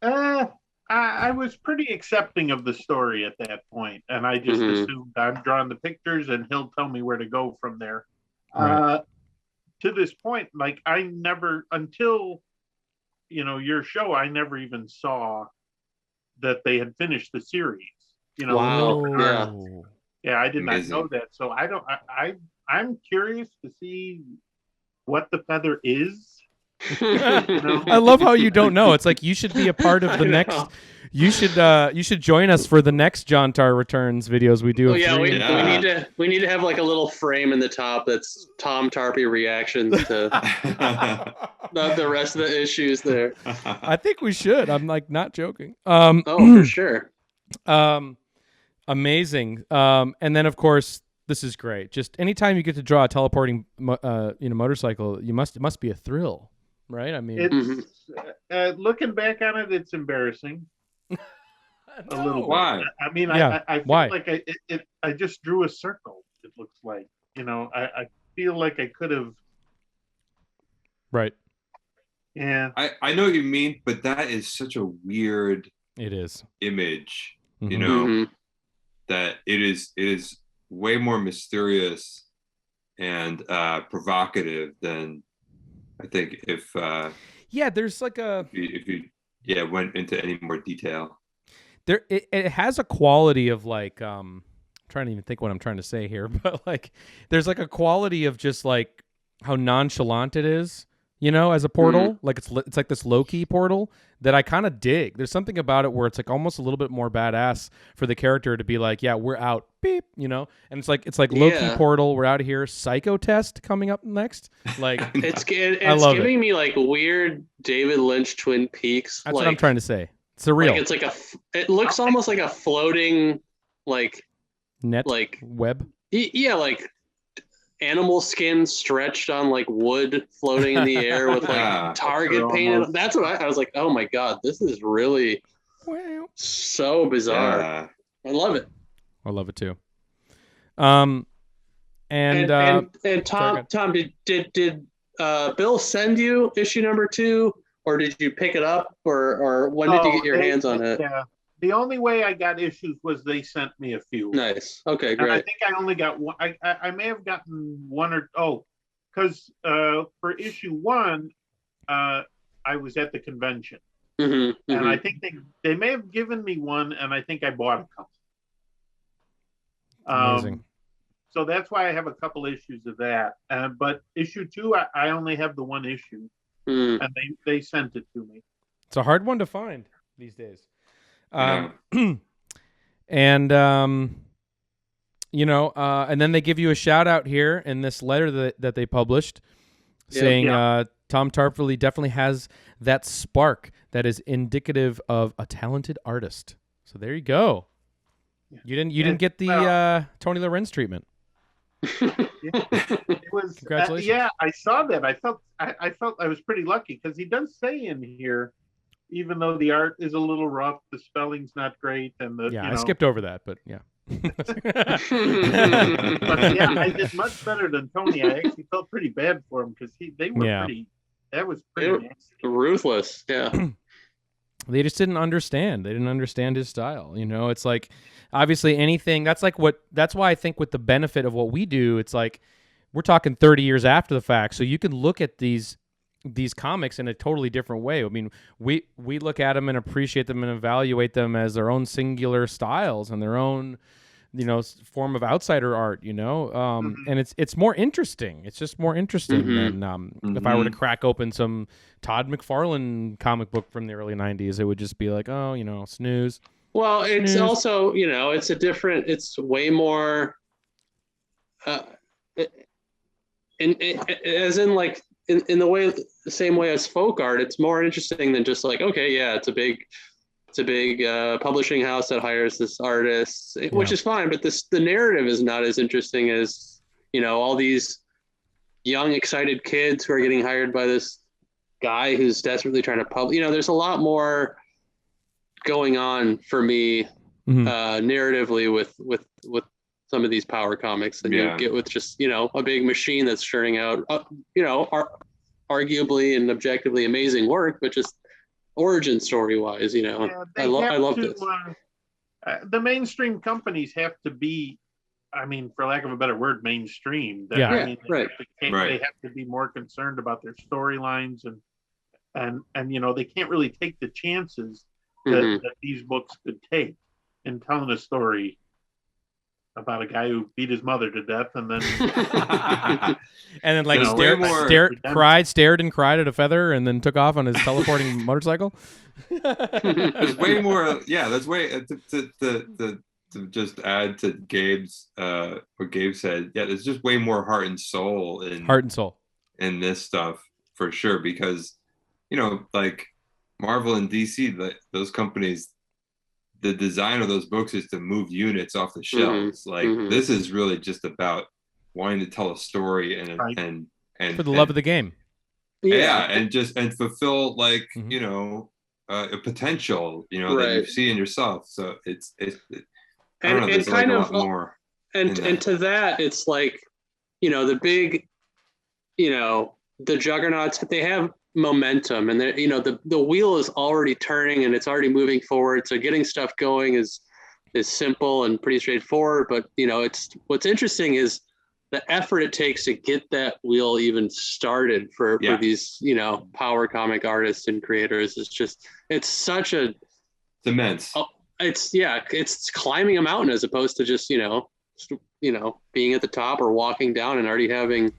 Speaker 2: I was pretty accepting of the story at that point, and I just assumed I'm drawing the pictures and he'll tell me where to go from there.
Speaker 1: Right.
Speaker 2: To this point, like, I never, until your show, I never even saw that they had finished the series.
Speaker 3: Wow. Yeah.
Speaker 2: Yeah, I did
Speaker 4: Amazing.
Speaker 2: not know that. So I'm curious to see what the feather is.
Speaker 1: I love how you don't know. It's like you should be a part of the next. You should join us for the next Jontar Returns videos we do.
Speaker 3: We need to have like a little frame in the top that's Tom Tarpey reactions to the rest of the issues there.
Speaker 1: I think we should. I'm like not joking.
Speaker 3: For sure.
Speaker 1: Amazing. And then of course this is great. Just anytime you get to draw a teleporting motorcycle, it must be a thrill. Right? I mean,
Speaker 2: it's looking back on it, it's embarrassing. A little bit.
Speaker 4: Why?
Speaker 2: I mean,
Speaker 1: Yeah.
Speaker 2: I feel
Speaker 1: Why?
Speaker 2: like I just drew a circle. It looks like, I feel like I could have.
Speaker 1: right.
Speaker 2: Yeah.
Speaker 4: I know what you mean, but that is such a weird
Speaker 1: It is.
Speaker 4: image,
Speaker 1: Mhm.
Speaker 4: that it is way more mysterious and provocative than I think if
Speaker 1: there's like a
Speaker 4: if you went into any more detail.
Speaker 1: it has a quality of like I'm trying to even think what I'm trying to say here, but like there's like a quality of just like how nonchalant it is, you know, as a portal. Like it's like this low-key portal that I kind of dig. There's something about it where it's like almost a little bit more badass for the character to be like, yeah, we're out, beep, you know. And it's like low-key portal, we're out of here. Psycho test coming up next. Like
Speaker 3: it's
Speaker 1: giving
Speaker 3: me like weird David Lynch Twin Peaks.
Speaker 1: That's what I'm trying to say. Surreal.
Speaker 3: Like it's like it looks almost like a floating like
Speaker 1: net
Speaker 3: like
Speaker 1: web.
Speaker 3: Yeah, like animal skin stretched on like wood floating in the air with like target painted. That's what I was like, oh my god, this is really so bizarre.
Speaker 4: Yeah.
Speaker 3: I love it.
Speaker 1: I love it too.
Speaker 3: And Tom, did Bill send you issue number 2, or did you pick it up, or when did you get your hands on it?
Speaker 2: Yeah. The only way I got issues was they sent me a few.
Speaker 3: Nice. Okay, great.
Speaker 2: And I think I only got one. I may have gotten one because for issue 1, I was at the convention, and I think they may have given me one, and I think I bought a couple.
Speaker 1: Amazing.
Speaker 2: So that's why I have a couple issues of that. But issue 2, I only have the one issue, and they sent it to me.
Speaker 1: It's a hard one to find these days.
Speaker 4: Yeah.
Speaker 1: And you know, and then they give you a shout out here in this letter that they published, saying Tom Tarpey definitely has that spark that is indicative of a talented artist. So there you go. Yeah. You didn't get the Tony Lorenz treatment.
Speaker 2: It was
Speaker 1: congratulations.
Speaker 2: Yeah, I saw that. I felt I was pretty lucky because he does say in here, even though the art is a little rough, the spelling's not great, and
Speaker 1: I skipped over that, but yeah.
Speaker 2: But yeah, I did much better than Tony. I actually felt pretty bad for him because they were pretty. That was pretty nasty.
Speaker 3: Ruthless. Yeah.
Speaker 1: They just didn't understand. They didn't understand his style. You know, it's like obviously anything. That's why I think with the benefit of what we do, it's like we're talking 30 years after the fact, so you can look at these comics in a totally different way. I mean, we look at them and appreciate them and evaluate them as their own singular styles and their own, you know, form of outsider art, you know, and it's more interesting. It's just more interesting than if I were to crack open some Todd McFarlane comic book from the early 90s, it would just be like, oh, you know, snooze.
Speaker 3: Well, it's also, you know, it's way more, as in like, in the same way as folk art, it's more interesting than just like, okay, yeah, it's a big publishing house that hires this artist, which is fine, but the narrative is not as interesting as, you know, all these young, excited kids who are getting hired by this guy who's desperately trying to publish. You know, there's a lot more going on for me narratively with some of these power comics than you get with just, you know, a big machine that's churning out, you know, arguably and objectively amazing work, but just origin story wise, you know, I love this.
Speaker 2: The mainstream companies have to be, I mean, for lack of a better word, mainstream. They have to be more concerned about their storylines and you know, they can't really take the chances that these books could take in telling a story about a guy who beat his mother to death and then
Speaker 1: like stared and cried at a feather and then took off on his teleporting motorcycle.
Speaker 4: There's way more. Yeah, there's way to just add to Gabe's what Gabe said. Yeah, there's just way more heart and soul in this stuff for sure, because you know, like Marvel and DC, those companies, the design of those books is to move units off the shelves. This is really just about wanting to tell a story and
Speaker 1: for the love of the game.
Speaker 4: And fulfill like you know a potential, you know, that you see in yourself. So it's I don't know, there's like a lot more.
Speaker 3: And to that, it's like, you know, the big, you know, the juggernauts, they have momentum, and you know, the wheel is already turning and it's already moving forward. So getting stuff going is simple and pretty straightforward. But you know, what's interesting is the effort it takes to get that wheel even started for these, you know, power comic artists and creators. It's immense. it's climbing a mountain as opposed to just being at the top or walking down and already having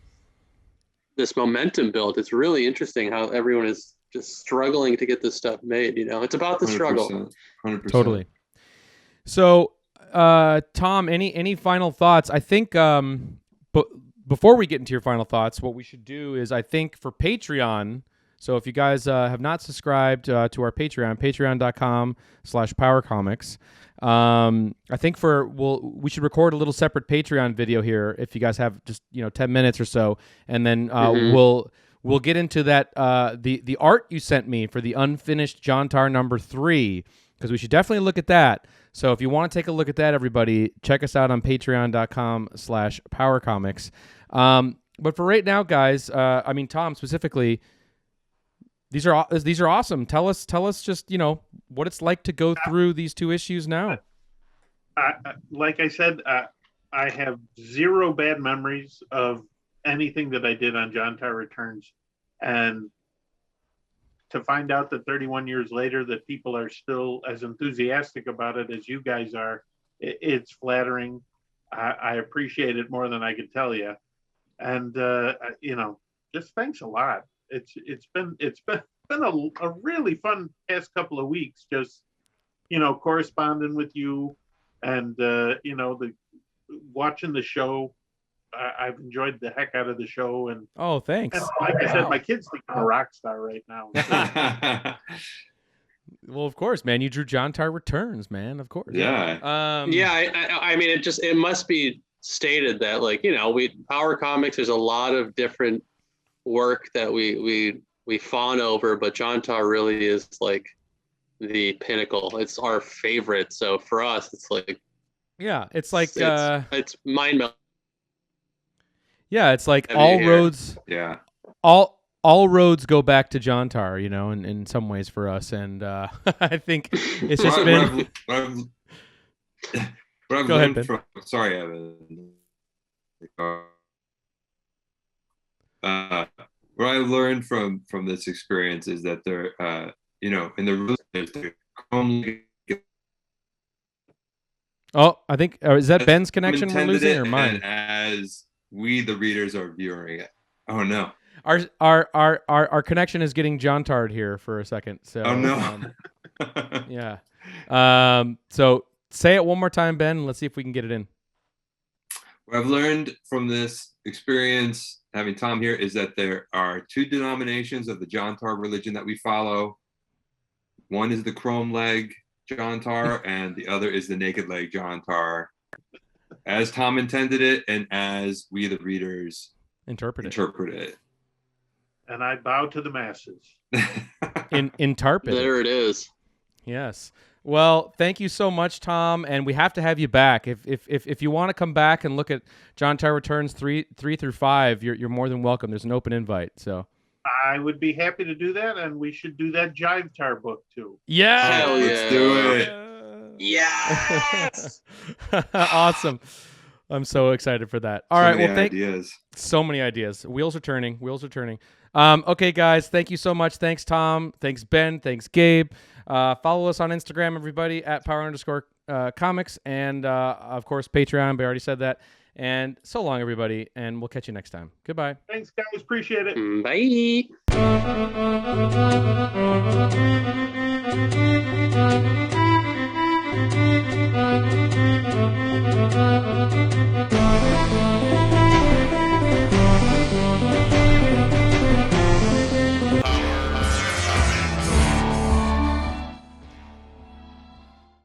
Speaker 3: this momentum built. It's really interesting how everyone is just struggling to get this stuff made. It's about the struggle.
Speaker 4: 100%.
Speaker 1: Totally. So, Tom, any final thoughts? I think, but before we get into your final thoughts, what we should do is, I think, for Patreon. So if you guys have not subscribed to our Patreon, patreon.com/powercomics, I think we should record a little separate Patreon video here if you guys have just 10 minutes or so, and then we'll get into that the art you sent me for the unfinished Jontar #3, because we should definitely look at that. So if you want to take a look at that, everybody, check us out on patreon.com/powercomics. But for right now, guys, Tom specifically, these are awesome. Tell us just what it's like to go through these 2 issues now.
Speaker 2: Like I said, I have 0 bad memories of anything that I did on Jontar Returns, and to find out that 31 years later that people are still as enthusiastic about it as you guys are, it's flattering. I appreciate it more than I can tell you, and just thanks a lot. It's been a really fun past couple of weeks, just corresponding with you, and watching the show. I've enjoyed the heck out of the show, and
Speaker 1: oh, thanks.
Speaker 2: And like I said, my kid's thinking I'm a rock star right now.
Speaker 1: Well, of course, man. You drew Jontar Returns, man. Of course.
Speaker 4: Yeah.
Speaker 3: It must be stated that Power Comics. There's a lot of different work that we fawn over, but Jontar really is like the pinnacle. It's our favorite. So for us, it's like
Speaker 1: it's like
Speaker 3: it's mind melting.
Speaker 1: Yeah, it's like all roads.
Speaker 4: Yeah.
Speaker 1: All roads go back to Jontar, in some ways for us, and I think it's just been.
Speaker 4: What I've learned from. Sorry, Evan. What I learned from this experience is that there, in the rules, there's the only.
Speaker 1: Oh, I think is that Ben's connection we're losing or mine?
Speaker 4: As we, the readers, are viewing it. Oh no.
Speaker 1: Our connection is getting Jontar'd here for a second. So.
Speaker 4: Oh no.
Speaker 1: Yeah. So say it one more time, Ben. And let's see if we can get it in.
Speaker 4: What I've learned from this experience, having Tom here, is that there are 2 denominations of the Jontar religion that we follow. One is the chrome leg Jontar, and the other is the naked leg Jontar, as Tom intended it, and as we, the readers, interpret it.
Speaker 2: And I bow to the masses.
Speaker 1: Interpret.
Speaker 3: There it is.
Speaker 1: Yes. Well, thank you so much, Tom, and we have to have you back. If you want to come back and look at Jontar Returns 3 through 5, you're more than welcome. There's an open invite. So
Speaker 2: I would be happy to do that, and we should do that Jive Tar book too.
Speaker 1: Yeah,
Speaker 3: hell yeah.
Speaker 4: Let's do it.
Speaker 3: Yes.
Speaker 1: Awesome. I'm so excited for that. All right. Well,
Speaker 4: ideas.
Speaker 1: So many ideas. Wheels are turning. Okay, guys. Thank you so much. Thanks, Tom. Thanks, Ben. Thanks, Gabe. Follow us on Instagram, everybody, at @power_comics. And, of course, Patreon. We already said that. And so long, everybody. And we'll catch you next time. Goodbye.
Speaker 2: Thanks, guys. Appreciate it.
Speaker 3: Bye.